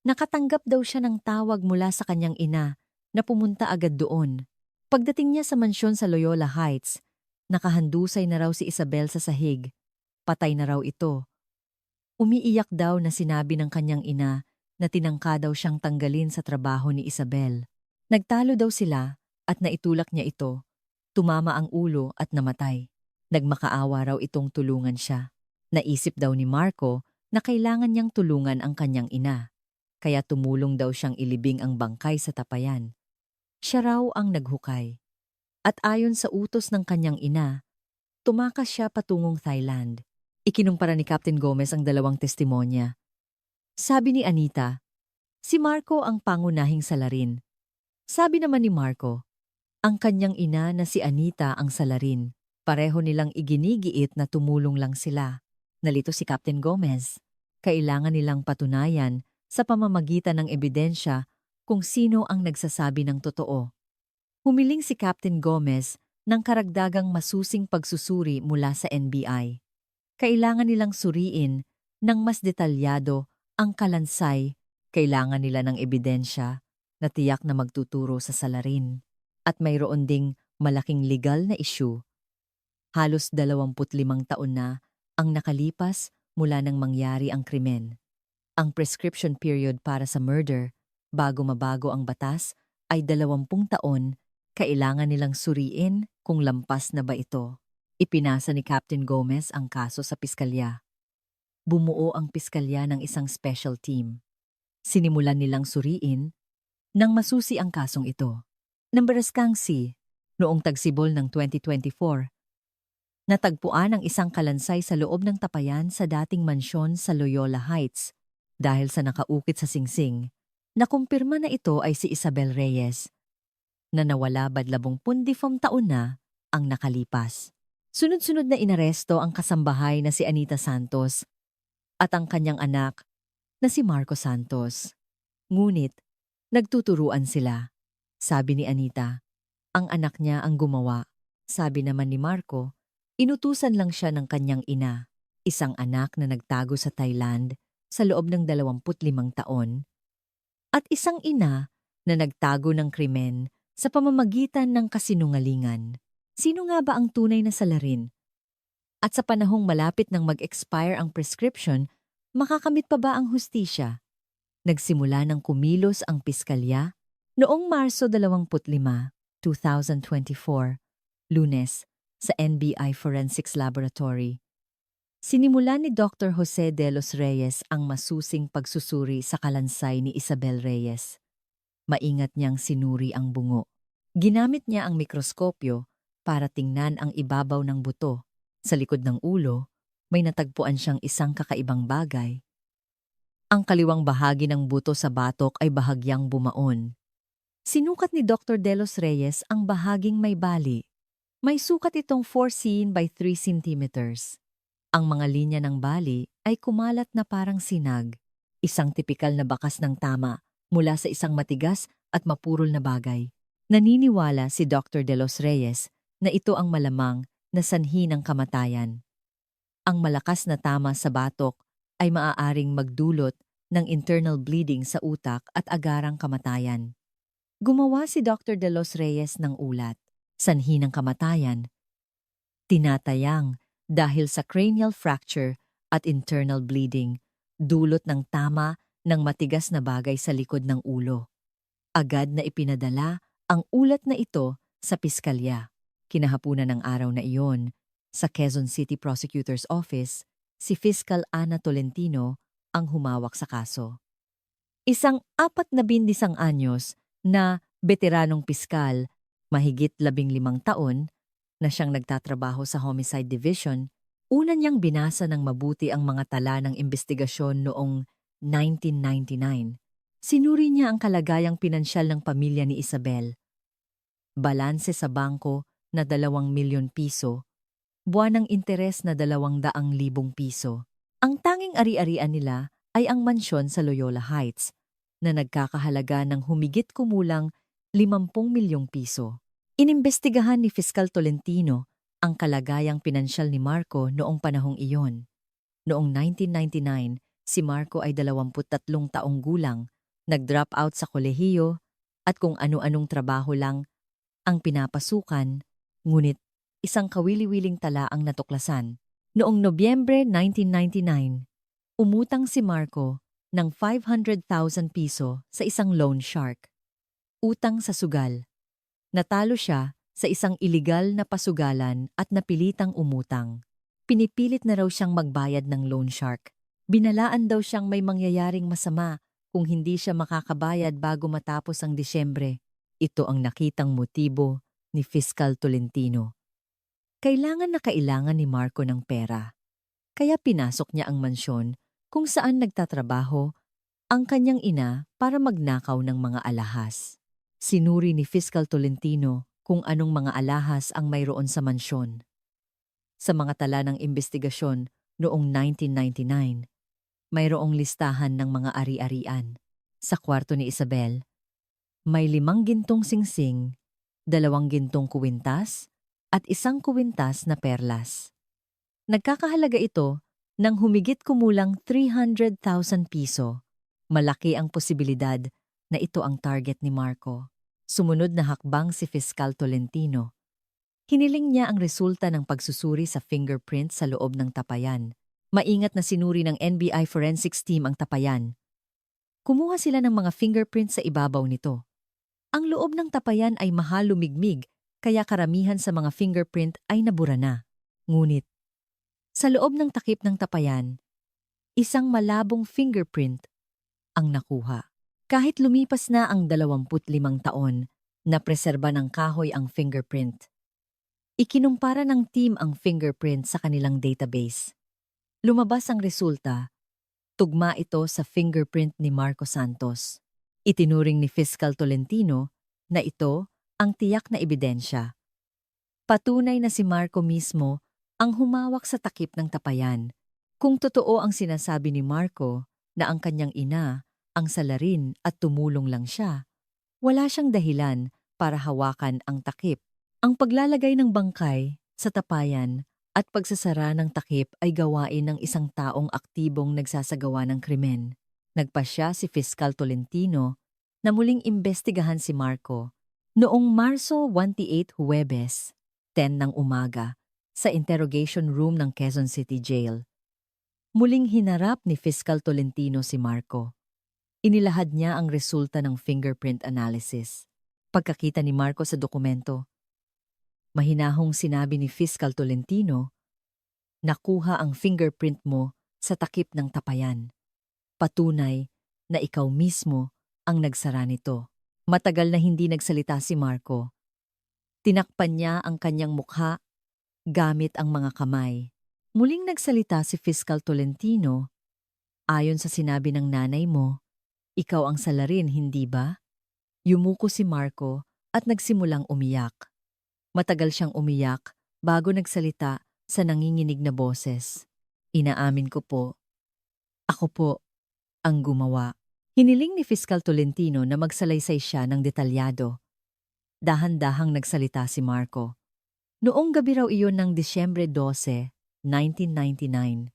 nakatanggap daw siya ng tawag mula sa kanyang ina na pumunta agad doon. Pagdating niya sa mansyon sa Loyola Heights, nakahandusay na raw si Isabel sa sahig. Patay na raw ito. Umiiyak daw na sinabi ng kanyang ina na tinangka daw siyang tanggalin sa trabaho ni Isabel. Nagtalo daw sila at naitulak niya ito. Tumama ang ulo at namatay. Nagmakaawa raw itong tulungan siya. Naisip daw ni Marco na kailangan niyang tulungan ang kanyang ina. Kaya tumulong daw siyang ilibing ang bangkay sa tapayan. Siya raw ang naghukay. At ayon sa utos ng kanyang ina, tumakas siya patungong Thailand. Ikinumpara ni Captain Gomez ang dalawang testimonya. Sabi ni Anita, si Marco ang pangunahing salarin. Sabi naman ni Marco, ang kanyang ina na si Anita ang salarin. Pareho nilang iginigiit na tumulong lang sila. Nalito si Captain Gomez. Kailangan nilang patunayan sa pamamagitan ng ebidensya kung sino ang nagsasabi ng totoo. Humiling si Captain Gomez ng karagdagang masusing pagsusuri mula sa NBI. Kailangan nilang suriin ng mas detalyado ang kalansay, kailangan nila ng ebidensya na tiyak na magtuturo sa salarin. At mayroon ding malaking legal na issue. Halos 25 taon na ang nakalipas mula nang mangyari ang krimen. Ang prescription period para sa murder, bago mabago ang batas, ay 20 taon. Kailangan nilang suriin kung lampas na ba ito. Ipinasa ni Captain Gomez ang kaso sa piskalya. Bumuo ang piskalya ng isang special team. Sinimulan nilang suriin nang masusi ang kasong ito. Nambarasgang C, noong tagsibol ng 2024, natagpuan ang isang kalansay sa loob ng tapayan sa dating mansyon sa Loyola Heights. Dahil sa nakaukit sa singsing, nakumpirma na ito ay si Isabel Reyes, na nawala badlabong 25 taon na ang nakalipas. Sunod-sunod na inaresto ang kasambahay na si Anita Santos at ang kanyang anak na si Marco Santos. Ngunit, nagtuturuan sila. Sabi ni Anita, ang anak niya ang gumawa. Sabi naman ni Marco, inutusan lang siya ng kanyang ina, isang anak na nagtago sa Thailand sa loob ng 25 taon, at isang ina na nagtago ng krimen sa pamamagitan ng kasinungalingan. Sino nga ba ang tunay na salarin? At sa panahong malapit nang mag-expire ang prescription, makakamit pa ba ang hustisya? Nagsimula ng kumilos ang piskalya noong Marso 25, 2024, Lunes, sa NBI Forensics Laboratory. Sinimula ni Dr. Jose de los Reyes ang masusing pagsusuri sa kalansay ni Isabel Reyes. Maingat niyang sinuri ang bungo. Ginamit niya ang mikroskopyo para tingnan ang ibabaw ng buto. Sa likod ng ulo, may natagpuan siyang isang kakaibang bagay. Ang kaliwang bahagi ng buto sa batok ay bahagyang bumaon. Sinukat ni Dr. De Los Reyes ang bahaging may bali. May sukat itong 4 cm by 3 centimeters. Ang mga linya ng bali ay kumalat na parang sinag, isang tipikal na bakas ng tama mula sa isang matigas at mapurol na bagay. Naniniwala si Dr. De Los Reyes na ito ang malamang na sanhi ng kamatayan. Ang malakas na tama sa batok ay maaaring magdulot ng internal bleeding sa utak at agarang kamatayan. Gumawa si Dr. De Los Reyes ng ulat, sanhi ng kamatayan, tinatayang dahil sa cranial fracture at internal bleeding, dulot ng tama ng matigas na bagay sa likod ng ulo. Agad na ipinadala ang ulat na ito sa piskalya. Kinahapunan ng araw na iyon, sa Quezon City Prosecutor's Office, si Fiscal Ana Tolentino ang humawak sa kaso. Isang 41 anyos na veteranong piskal, mahigit 15 taon, na siyang nagtatrabaho sa Homicide Division, una niyang binasa ng mabuti ang mga tala ng investigasyon noong 1999. Sinuri niya ang kalagayang pinansyal ng pamilya ni Isabel. Balanse sa bangko na 2 milyon piso, buwanang interes na 200,000 piso. Ang tanging ari-arian nila ay ang mansyon sa Loyola Heights na nagkakahalaga ng humigit kumulang 50 milyong piso. Inimbestigahan ni Fiscal Tolentino ang kalagayang pinansyal ni Marco noong panahong iyon. Noong 1999, si Marco ay 23 taong gulang, nag-drop out sa kolehiyo at kung ano-anong trabaho lang ang pinapasukan, ngunit isang kawili-wiling tala ang natuklasan. Noong Nobyembre 1999, umutang si Marco ng 500,000 piso sa isang loan shark. Utang sa sugal. Natalo siya sa isang iligal na pasugalan at napilitang umutang. Pinipilit na raw siyang magbayad ng loan shark. Binalaan daw siyang may mangyayaring masama kung hindi siya makakabayad bago matapos ang Disyembre. Ito ang nakitang motibo ni Fiscal Tolentino. Kailangan na kailangan ni Marco ng pera. Kaya pinasok niya ang mansyon kung saan nagtatrabaho ang kanyang ina para magnakaw ng mga alahas. Sinuri ni Fiscal Tolentino kung anong mga alahas ang mayroon sa mansyon. Sa mga tala ng investigasyon noong 1999, mayroong listahan ng mga ari-arian. Sa kwarto ni Isabel, may 5 gintong singsing, 2 gintong kuwintas, at 1 kuwintas na perlas. Nagkakahalaga ito ng humigit kumulang 300,000 piso. Malaki ang posibilidad na ito ang target ni Marco. Sumunod na hakbang si Fiscal Tolentino. Hiniling niya ang resulta ng pagsusuri sa fingerprint sa loob ng tapayan. Maingat na sinuri ng NBI Forensics Team ang tapayan. Kumuha sila ng mga fingerprint sa ibabaw nito. Ang loob ng tapayan ay mahal lumigmig, kaya karamihan sa mga fingerprint ay nabura na. Ngunit, sa loob ng takip ng tapayan, isang malabong fingerprint ang nakuha. Kahit lumipas na ang 25 taon, napreserba ng kahoy ang fingerprint. Ikinumpara ng team ang fingerprint sa kanilang database. Lumabas ang resulta, tugma ito sa fingerprint ni Marco Santos. Itinuring ni Fiscal Tolentino na ito ang tiyak na ebidensya. Patunay na si Marco mismo ang humawak sa takip ng tapayan. Kung totoo ang sinasabi ni Marco na ang kanyang ina ang salarin at tumulong lang siya, wala siyang dahilan para hawakan ang takip. Ang paglalagay ng bangkay sa tapayan at pagsasara ng takip ay gawain ng isang taong aktibong nagsasagawa ng krimen. Nagpasya si Fiscal Tolentino na muling imbestigahan si Marco noong Marso 28, Huwebes, 10 ng umaga, sa interrogation room ng Quezon City Jail. Muling hinarap ni Fiscal Tolentino si Marco. Inilahad niya ang resulta ng fingerprint analysis. Pagkakita ni Marco sa dokumento, mahinahong sinabi ni Fiscal Tolentino, nakuha ang fingerprint mo sa takip ng tapayan. Patunay na ikaw mismo ang nagsara nito. Matagal na hindi nagsalita si Marco. Tinakpan niya ang kanyang mukha gamit ang mga kamay. Muling nagsalita si Fiscal Tolentino, ayon sa sinabi ng nanay mo, ikaw ang salarin, hindi ba? Yumuko si Marco at nagsimulang umiyak. Matagal siyang umiyak bago nagsalita sa nanginginig na boses. Inaamin ko po. Ako po ang gumawa. Hiniling ni Fiscal Tolentino na magsalaysay siya ng detalyado. Dahan-dahang nagsalita si Marco. Noong gabi raw iyon ng Disyembre 12, 1999,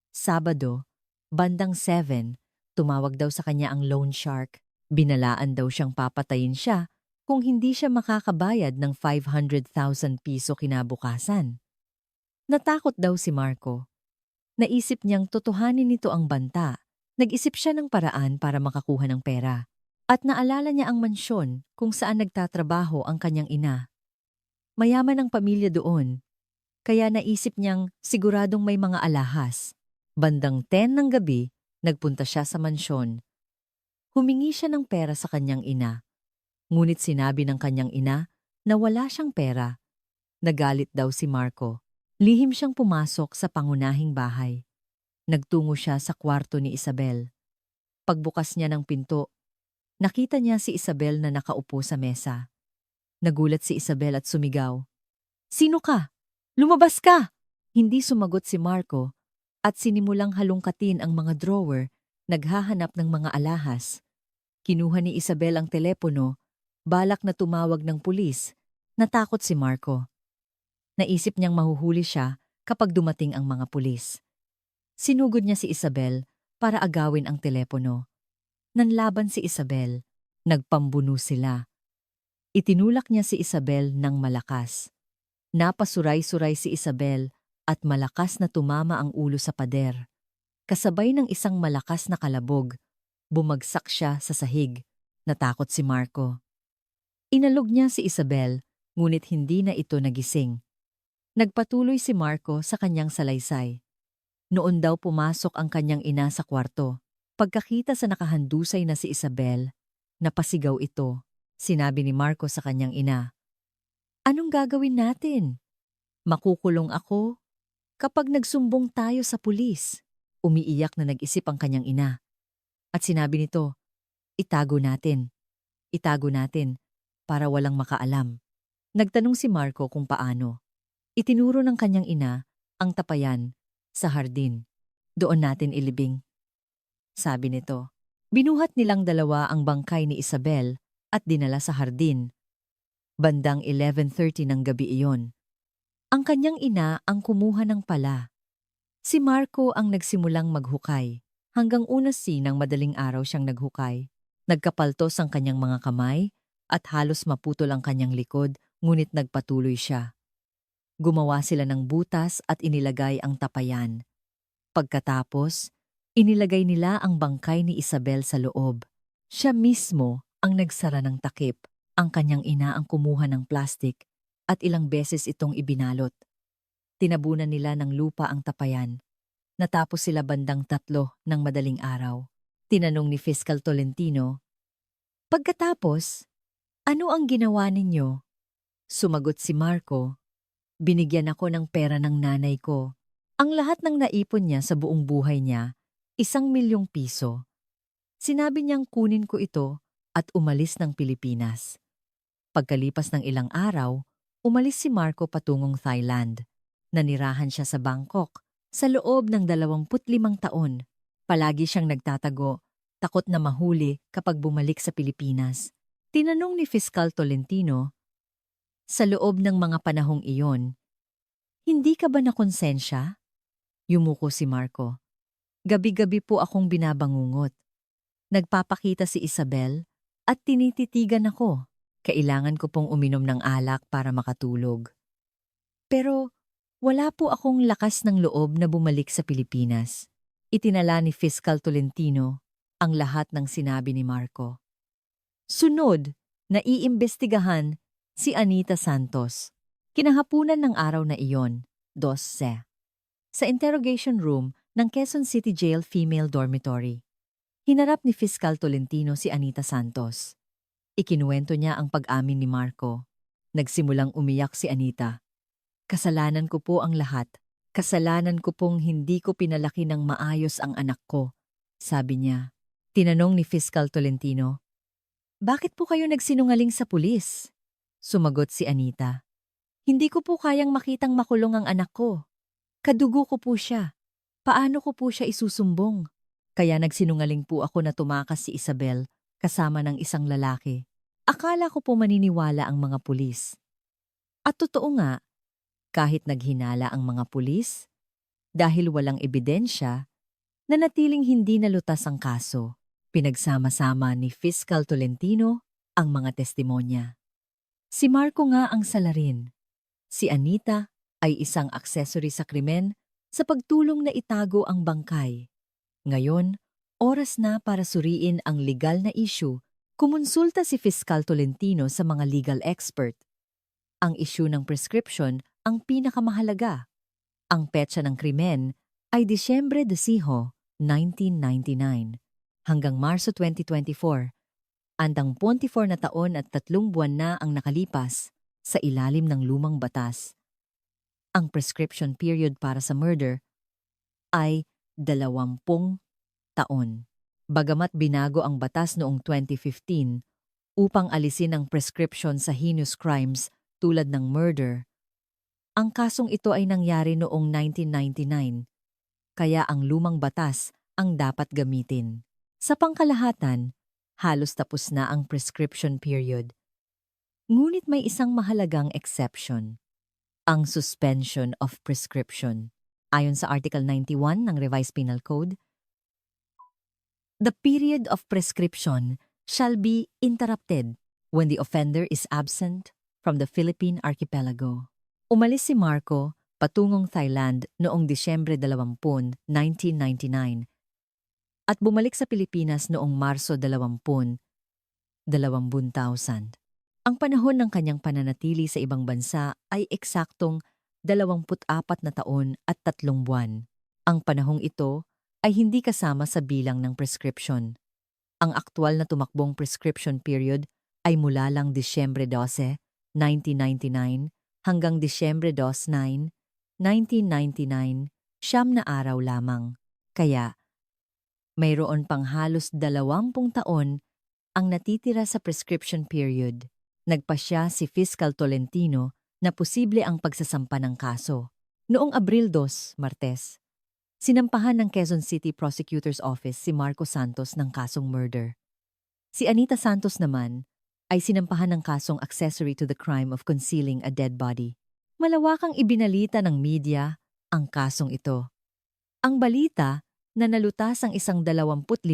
Sabado, bandang 7, tumawag daw sa kanya ang loan shark. Binalaan daw siyang papatayin siya kung hindi siya makakabayad ng 500,000 piso kinabukasan. Natakot daw si Marco. Naisip niyang totohanin nito ang banta. Nag-isip siya ng paraan para makakuha ng pera. At naalala niya ang mansyon kung saan nagtatrabaho ang kanyang ina. Mayaman ang pamilya doon, kaya naisip niyang siguradong may mga alahas. Bandang 10 ng gabi, nagpunta siya sa mansyon. Humingi siya ng pera sa kanyang ina. Ngunit sinabi ng kanyang ina na wala siyang pera. Nagalit daw si Marco. Lihim siyang pumasok sa pangunahing bahay. Nagtungo siya sa kwarto ni Isabel. Pagbukas niya ng pinto, nakita niya si Isabel na nakaupo sa mesa. Nagulat si Isabel at sumigaw. Sino ka? Lumabas ka! Hindi sumagot si Marco at sinimulang halongkatin ang mga drawer, naghahanap ng mga alahas. Kinuha ni Isabel ang telepono, balak na tumawag ng pulis. Natakot si Marco. Naisip niyang mahuhuli siya kapag dumating ang mga pulis. Sinugod niya si Isabel para agawin ang telepono. Nanlaban si Isabel. Nagpambuno sila. Itinulak niya si Isabel ng malakas. Napasuray-suray si Isabel at malakas na tumama ang ulo sa pader. Kasabay ng isang malakas na kalabog, bumagsak siya sa sahig. Natakot si Marco. Inalog niya si Isabel, ngunit hindi na ito nagising. Nagpatuloy si Marco sa kanyang salaysay. Noon daw pumasok ang kanyang ina sa kwarto. Pagkakita sa nakahandusay na si Isabel, napasigaw ito. Sinabi ni Marco sa kanyang ina, "Anong gagawin natin? Makukulong ako kapag nagsumbong tayo sa pulis." Umiiyak na nag-isip ang kanyang ina. At sinabi nito, "Itago natin. Itago natin para walang makaalam." Nagtanong si Marco kung paano. Itinuro ng kanyang ina ang tapayan sa hardin. "Doon natin ilibing," sabi nito. Binuhat nilang dalawa ang bangkay ni Isabel at dinala sa hardin. Bandang 11:30 ng gabi iyon. Ang kanyang ina ang kumuha ng pala. Si Marco ang nagsimulang maghukay. Hanggang unas ng madaling araw siyang naghukay. Nagkapaltos ang kanyang mga kamay at halos maputol ang kanyang likod, ngunit nagpatuloy siya. Gumawa sila ng butas at inilagay ang tapayan. Pagkatapos, inilagay nila ang bangkay ni Isabel sa loob. Siya mismo ang nagsara ng takip. Ang kanyang ina ang kumuha ng plastik at ilang beses itong ibinalot. Tinabunan nila ng lupa ang tapayan. Natapos sila bandang 3 ng madaling araw. Tinanong ni Fiscal Tolentino, "Pagkatapos, ano ang ginawa ninyo?" Sumagot si Marco, "Binigyan ako ng pera ng nanay ko. Ang lahat ng naipon niya sa buong buhay niya, 1,000,000 piso. Sinabi niyang kunin ko ito at umalis ng Pilipinas." Pagkalipas ng ilang araw, umalis si Marco patungong Thailand. Nanirahan siya sa Bangkok. Sa loob ng 25 taon, palagi siyang nagtatago, takot na mahuli kapag bumalik sa Pilipinas. Tinanong ni Fiscal Tolentino, "Sa loob ng mga panahong iyon, hindi ka ba nakonsensya?" Yumuko si Marco. "Gabi-gabi po akong binabangungot. Nagpapakita si Isabel at tinititigan ako. Kailangan ko pong uminom ng alak para makatulog. Pero wala po akong lakas ng loob na bumalik sa Pilipinas." Itinala ni Fiscal Tolentino ang lahat ng sinabi ni Marco. Sunod, naiimbestigahan si Anita Santos. Kinahapunan ng araw na iyon, 12. Sa interrogation room ng Quezon City Jail Female Dormitory. Hinarap ni Fiscal Tolentino si Anita Santos. Ikinuwento niya ang pag-amin ni Marco. Nagsimulang umiyak si Anita. "Kasalanan ko po ang lahat. Kasalanan ko pong hindi ko pinalaki ng maayos ang anak ko," sabi niya. Tinanong ni Fiscal Tolentino, "Bakit po kayo nagsinungaling sa pulis?" Sumagot si Anita, "Hindi ko po kayang makitang makulong ang anak ko. Kadugo ko po siya. Paano ko po siya isusumbong? Kaya nagsinungaling po ako na tumakas si Isabel kasama ng isang lalaki. Akala ko po maniniwala ang mga pulis. At totoo nga, kahit naghinala ang mga pulis, dahil walang ebidensya, nanatiling hindi nalutas ang kaso. Pinagsama-sama ni Fiscal Tolentino ang mga testimonya. Si Marco nga ang salarin. Si Anita ay isang accessory sa krimen sa pagtulong na itago ang bangkay. Ngayon, oras na para suriin ang legal na issue. Kumonsulta si Fiscal Tolentino sa mga legal expert. Ang issue ng prescription ang pinakamahalaga. Ang petsa ng krimen ay Disyembre 10, 1999 hanggang Marso 2024. Andang 24 na taon at 3 buwan na ang nakalipas sa ilalim ng lumang batas. Ang prescription period para sa murder ay 20 taon. Bagamat binago ang batas noong 2015 upang alisin ang prescription sa heinous crimes tulad ng murder, ang kasong ito ay nangyari noong 1999, kaya ang lumang batas ang dapat gamitin. Sa pangkalahatan, halos tapos na ang prescription period. Ngunit may isang mahalagang exception. ang suspension of prescription. Ayon sa Article 91 ng Revised Penal Code, the period of prescription shall be interrupted when the offender is absent from the Philippine Archipelago. Umalis si Marco patungong Thailand noong Disyembre 20, 1999 at bumalik sa Pilipinas noong Marso 20, 2000. Ang panahon ng kanyang pananatili sa ibang bansa ay eksaktong 24 na taon at 3 buwan. Ang panahong ito ay hindi kasama sa bilang ng prescription. Ang aktwal na tumakbong prescription period ay mula lang Disyembre 12, 1999 hanggang Disyembre 29, 1999, 9 na araw lamang. Kaya, mayroon pang halos 20 taon ang natitira sa prescription period. Nagpasya si Fiscal Tolentino na posible ang pagsasampa ng kaso. Noong Abril 2, Martes, sinampahan ng Quezon City Prosecutor's Office si Marco Santos ng kasong murder. Si Anita Santos naman ay sinampahan ng kasong accessory to the crime of concealing a dead body. Malawakang ibinalita ng media ang kasong ito. Ang balita na nalutas ang isang 25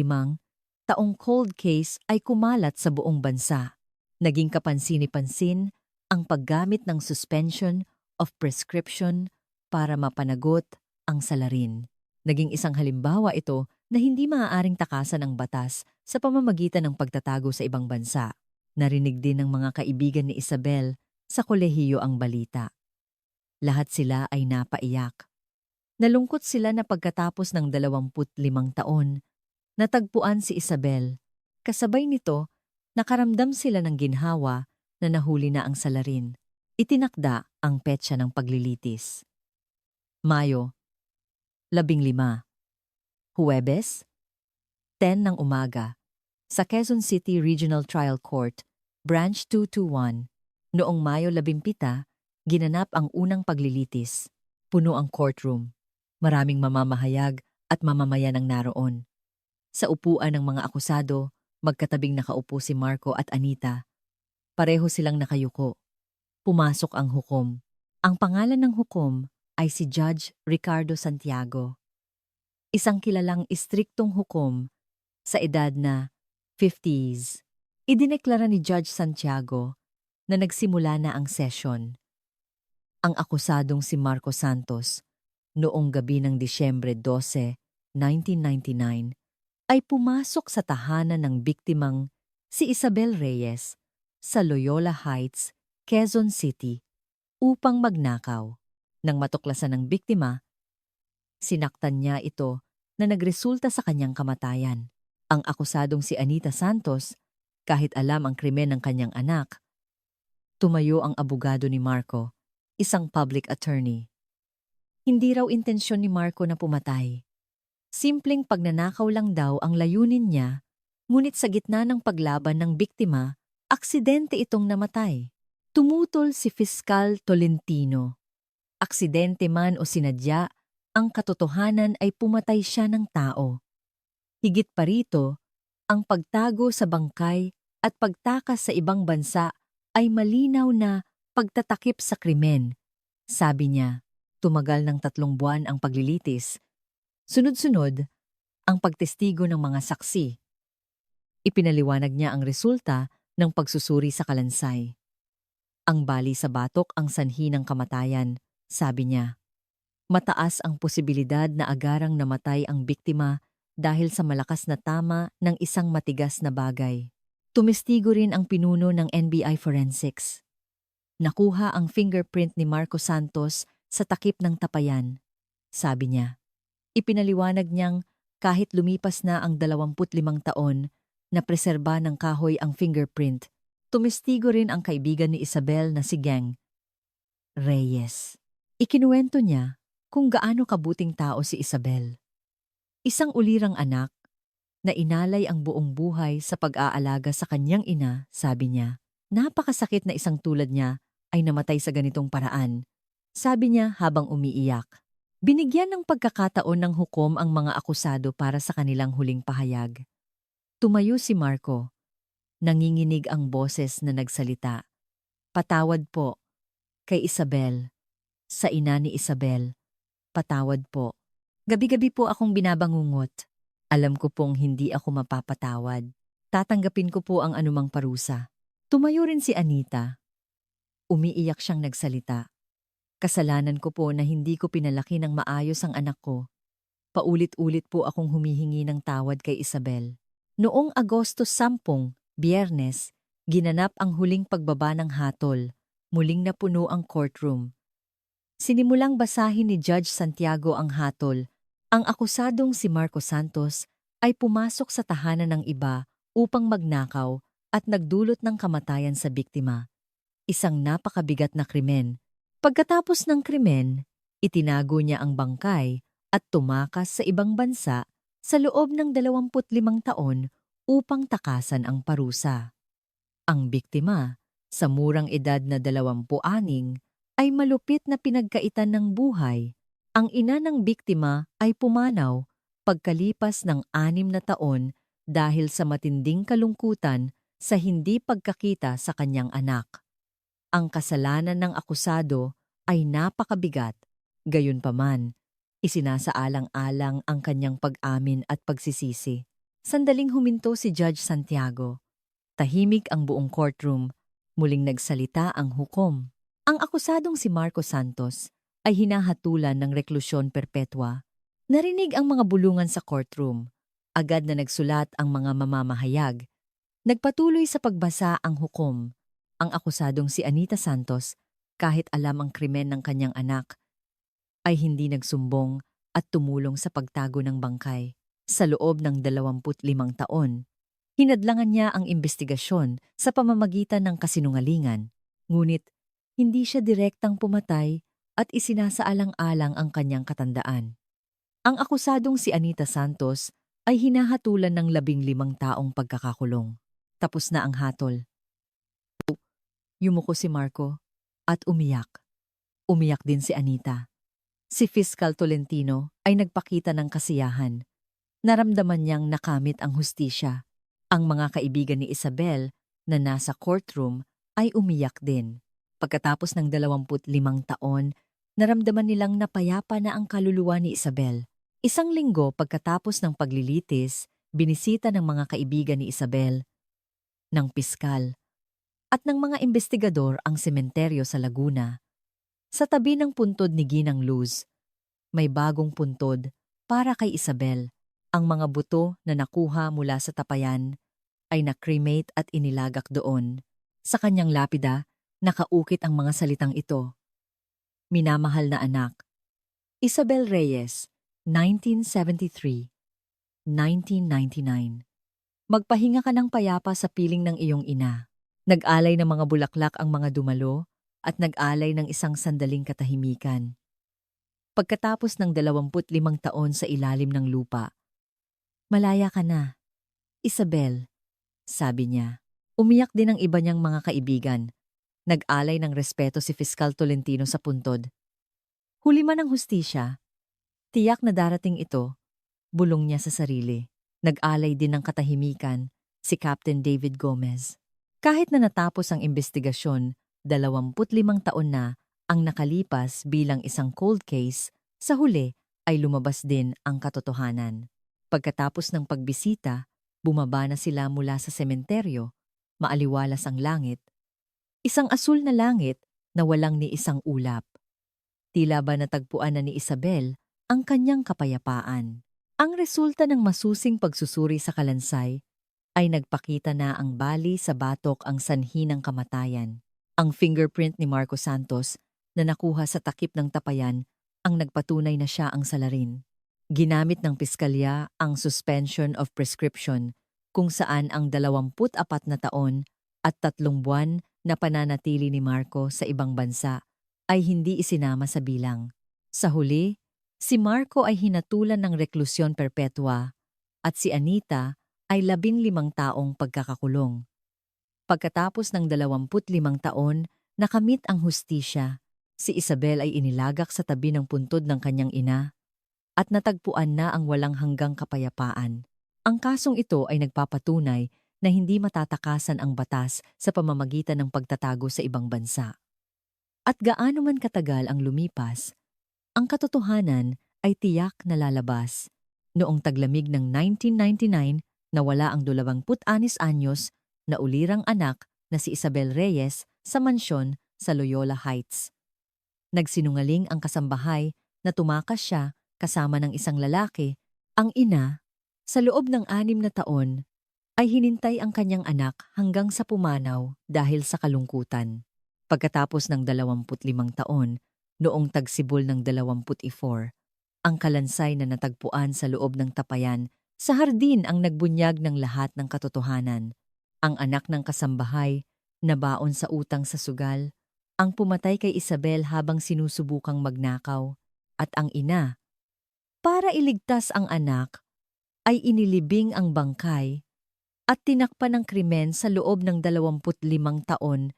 taong cold case ay kumalat sa buong bansa. Naging kapansin-pansin ang paggamit ng suspension of prescription para mapanagot ang salarin. Naging isang halimbawa ito na hindi maaaring takasan ng batas sa pamamagitan ng pagtatago sa ibang bansa. Narinig din ng mga kaibigan ni Isabel sa kolehiyo ang balita. Lahat sila ay napaiyak. Nalungkot sila na pagkatapos ng 25 taon, natagpuan si Isabel. Kasabay nito, nakaramdam sila ng ginhawa na nahuli na ang salarin. Itinakda ang petsa ng paglilitis. Mayo, 15. Huwebes, 10 ng umaga, sa Quezon City Regional Trial Court, Branch 221. Noong Mayo 17, ginanap ang unang paglilitis. Puno ang courtroom. Maraming mamamahayag at mamamayan ang naroon. Sa upuan ng mga akusado, magkatabing nakaupo si Marco at Anita. Pareho silang nakayuko. Pumasok ang hukom. Ang pangalan ng hukom ay si Judge Ricardo Santiago. Isang kilalang istriktong hukom sa edad na 50s. Idineklara ni Judge Santiago na nagsimula na ang session. Ang akusadong si Marco Santos noong gabi ng Disyembre 12, 1999 ay pumasok sa tahanan ng biktimang si Isabel Reyes sa Loyola Heights, Quezon City upang magnakaw. Nang matuklasan ng biktima, sinaktan niya ito na nagresulta sa kanyang kamatayan. Ang akusadong si Anita Santos, kahit alam ang krimen ng kanyang anak, tumayo ang abogado ni Marco, isang public attorney. Hindi raw intensyon ni Marco na pumatay. Simpleng pagnanakaw lang daw ang layunin niya, ngunit sa gitna ng paglaban ng biktima, aksidente itong namatay. Tumutol si Fiscal Tolentino. Aksidente man o sinadya, ang katotohanan ay pumatay siya ng tao. Higit pa rito, ang pagtago sa bangkay at pagtakas sa ibang bansa ay malinaw na pagtatakip sa krimen. Sabi niya, tumagal ng 3 buwan ang paglilitis. Sunod-sunod, ang pagtestigo ng mga saksi. Ipinaliwanag niya ang resulta ng pagsusuri sa kalansay. Ang bali sa batok ang sanhi ng kamatayan, sabi niya. Mataas ang posibilidad na agarang namatay ang biktima dahil sa malakas na tama ng isang matigas na bagay. Tumestigo rin ang pinuno ng NBI Forensics. Nakuha ang fingerprint ni Marco Santos sa takip ng tapayan, sabi niya. Ipinaliwanag niyang kahit lumipas na ang 25 taon na preserba ng kahoy ang fingerprint, tumestigo rin ang kaibigan ni Isabel na si Geng Reyes. Ikinuwento niya kung gaano kabuting tao si Isabel. Isang ulirang anak na inalay ang buong buhay sa pag-aalaga sa kanyang ina, sabi niya. Napakasakit na isang tulad niya ay namatay sa ganitong paraan, sabi niya habang umiiyak. Binigyan ng pagkakataon ng hukom ang mga akusado para sa kanilang huling pahayag. Tumayo si Marco. Nanginginig ang boses na nagsalita. Patawad po, kay Isabel. Sa ina ni Isabel, patawad po. Gabi-gabi po akong binabangungot. Alam ko pong hindi ako mapapatawad. Tatanggapin ko po ang anumang parusa. Tumayo rin si Anita. Umiiyak siyang nagsalita. Kasalanan ko po na hindi ko pinalaki ng maayos ang anak ko. Paulit-ulit po akong humihingi ng tawad kay Isabel. Noong Agosto 10, Biyernes, ginanap ang huling pagbaba ng hatol. Muling napuno ang courtroom. Sinimulang basahin ni Judge Santiago ang hatol. Ang akusadong si Marco Santos ay pumasok sa tahanan ng iba upang magnakaw at nagdulot ng kamatayan sa biktima. Isang napakabigat na krimen. Pagkatapos ng krimen, itinago niya ang bangkay at tumakas sa ibang bansa sa loob ng 25 taon upang takasan ang parusa. Ang biktima, sa murang edad na 26, ay malupit na pinagkaitan ng buhay. Ang ina ng biktima ay pumanaw pagkalipas ng 6 na taon dahil sa matinding kalungkutan sa hindi pagkakita sa kanyang anak. Ang kasalanan ng akusado ay napakabigat. Gayunpaman, isinasaalang-alang ang kanyang pag-amin at pagsisisi. Sandaling huminto si Judge Santiago. Tahimik ang buong courtroom. Muling nagsalita ang hukom. Ang akusadong si Marco Santos ay hinahatulan ng reklusyon perpetua. Narinig ang mga bulungan sa courtroom. Agad na nagsulat ang mga mamamahayag. Nagpatuloy sa pagbasa ang hukom. Ang akusadong si Anita Santos, kahit alam ang krimen ng kanyang anak, ay hindi nagsumbong at tumulong sa pagtago ng bangkay. Sa loob ng 25 taon, hinadlangan niya ang investigasyon sa pamamagitan ng kasinungalingan. Ngunit, hindi siya direktang pumatay at isinasaalang-alang ang kanyang katandaan. Ang akusadong si Anita Santos ay hinahatulan ng 15 taong pagkakakulong. Tapos na ang hatol. Yumuko si Marco at umiyak. Umiyak din si Anita. Si Fiscal Tolentino ay nagpakita ng kasiyahan. Naramdaman niyang nakamit ang hustisya. Ang mga kaibigan ni Isabel na nasa courtroom ay umiyak din. Pagkatapos ng 25 taon, naramdaman nilang napayapa na ang kaluluwa ni Isabel. Isang linggo pagkatapos ng paglilitis, binisita ng mga kaibigan ni Isabel, ng piskal, at ng mga investigador ang sementeryo sa Laguna. Sa tabi ng puntod ni Ginang Luz, may bagong puntod para kay Isabel. Ang mga buto na nakuha mula sa tapayan ay na-cremate at inilagak doon. Sa kanyang lapida, nakaukit ang mga salitang ito. Minamahal na anak. Isabel Reyes, 1973-1999. Magpahinga ka ng payapa sa piling ng iyong ina. Nag-alay ng mga bulaklak ang mga dumalo at nag-alay ng isang sandaling katahimikan. Pagkatapos ng 25 taon sa ilalim ng lupa, malaya ka na, Isabel, sabi niya. Umiyak din ang iba niyang mga kaibigan. Nag-alay ng respeto si Fiscal Tolentino sa puntod. Huli man ang hustisya, tiyak na darating ito, bulong niya sa sarili. Nag-alay din ng katahimikan si Captain David Gomez. Kahit na natapos ang investigasyon, 25 taon na ang nakalipas bilang isang cold case, sa huli ay lumabas din ang katotohanan. Pagkatapos ng pagbisita, bumaba na sila mula sa sementeryo, maaliwalas ang langit. Isang asul na langit na walang ni isang ulap. Tila ba natagpuan na ni Isabel ang kanyang kapayapaan. Ang resulta ng masusing pagsusuri sa kalansay ay nagpakita na ang bali sa batok ang sanhi ng kamatayan. Ang fingerprint ni Marco Santos na nakuha sa takip ng tapayan ang nagpatunay na siya ang salarin. Ginamit ng piskalya ang suspension of prescription kung saan ang 24 na taon at 3 buwan na pananatili ni Marco sa ibang bansa ay hindi isinama sa bilang. Sa huli, si Marco ay hinatulan ng reklusyon perpetua at si Anita ay 15 taong pagkakakulong. Pagkatapos ng 25 taon, nakamit ang hustisya. Si Isabel ay inilagak sa tabi ng puntod ng kanyang ina at natagpuan na ang walang hanggang kapayapaan. Ang kasong ito ay nagpapatunay na hindi matatakasan ang batas sa pamamagitan ng pagtatago sa ibang bansa. At gaano man katagal ang lumipas, ang katotohanan ay tiyak na lalabas. Noong taglamig ng 1999, nawala ang 26 anyos na ulirang anak na si Isabel Reyes sa mansyon sa Loyola Heights. Nagsinungaling ang kasambahay na tumakas siya kasama ng isang lalaki. Ang ina, sa loob ng 6 na taon, ay hinintay ang kanyang anak hanggang sa pumanaw dahil sa kalungkutan. Pagkatapos ng 25 taon, noong tagsibol ng 24, ang kalansay na natagpuan sa loob ng tapayan sa hardin ang nagbunyag ng lahat ng katotohanan. Ang anak ng kasambahay, nabaon sa utang sa sugal, ang pumatay kay Isabel habang sinusubukang magnakaw, at ang ina, para iligtas ang anak, ay inilibing ang bangkay at tinakpan ng krimen sa loob ng 25 taon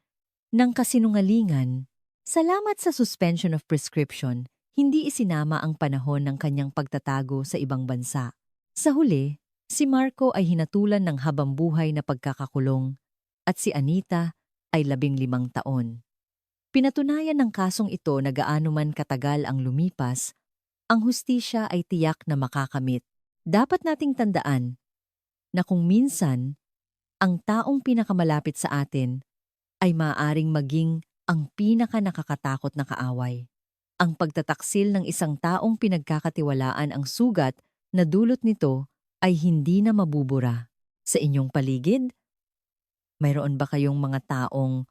ng kasinungalingan. Salamat sa suspension of prescription, hindi isinama ang panahon ng kanyang pagtatago sa ibang bansa. Sa huli, si Marco ay hinatulan ng habambuhay na pagkakakulong at si Anita ay 15 taon. Pinatunayan ng kasong ito na gaano man katagal ang lumipas, ang hustisya ay tiyak na makakamit. Dapat nating tandaan na kung minsan, ang taong pinakamalapit sa atin ay maaaring maging ang pinaka-nakakatakot na kaaway. Ang pagtataksil ng isang taong pinagkakatiwalaan ang sugat na dulot nito ay hindi na mabubura. Sa inyong paligid, mayroon ba kayong mga taong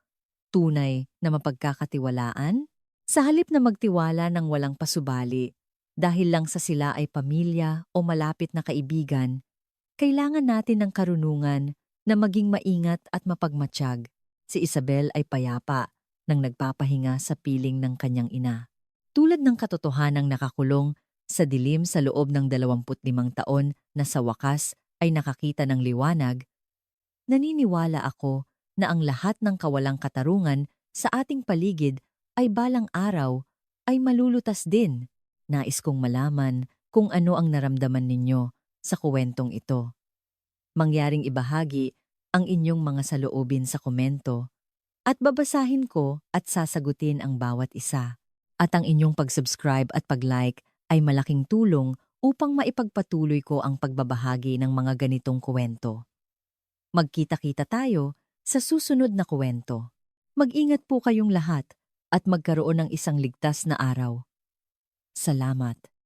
tunay na mapagkakatiwalaan? Sa halip na magtiwala ng walang pasubali, dahil lang sa sila ay pamilya o malapit na kaibigan, kailangan natin ng karunungan na maging maingat at mapagmatsyag. Si Isabel ay payapa nang nagpapahinga sa piling ng kanyang ina. Tulad ng katotohanang nakakulong sa dilim sa loob ng 25 taon na sa wakas ay nakakita ng liwanag, naniniwala ako na ang lahat ng kawalang katarungan sa ating paligid ay balang araw ay malulutas din. Nais kong malaman kung ano ang naramdaman ninyo sa kuwentong ito. Mangyaring ibahagi ang inyong mga saloobin sa komento at babasahin ko at sasagutin ang bawat isa. At ang inyong pag-subscribe at pag-like ay malaking tulong upang maipagpatuloy ko ang pagbabahagi ng mga ganitong kuwento. Magkita-kita tayo sa susunod na kuwento. Mag-ingat po kayong lahat at magkaroon ng isang ligtas na araw. Salamat.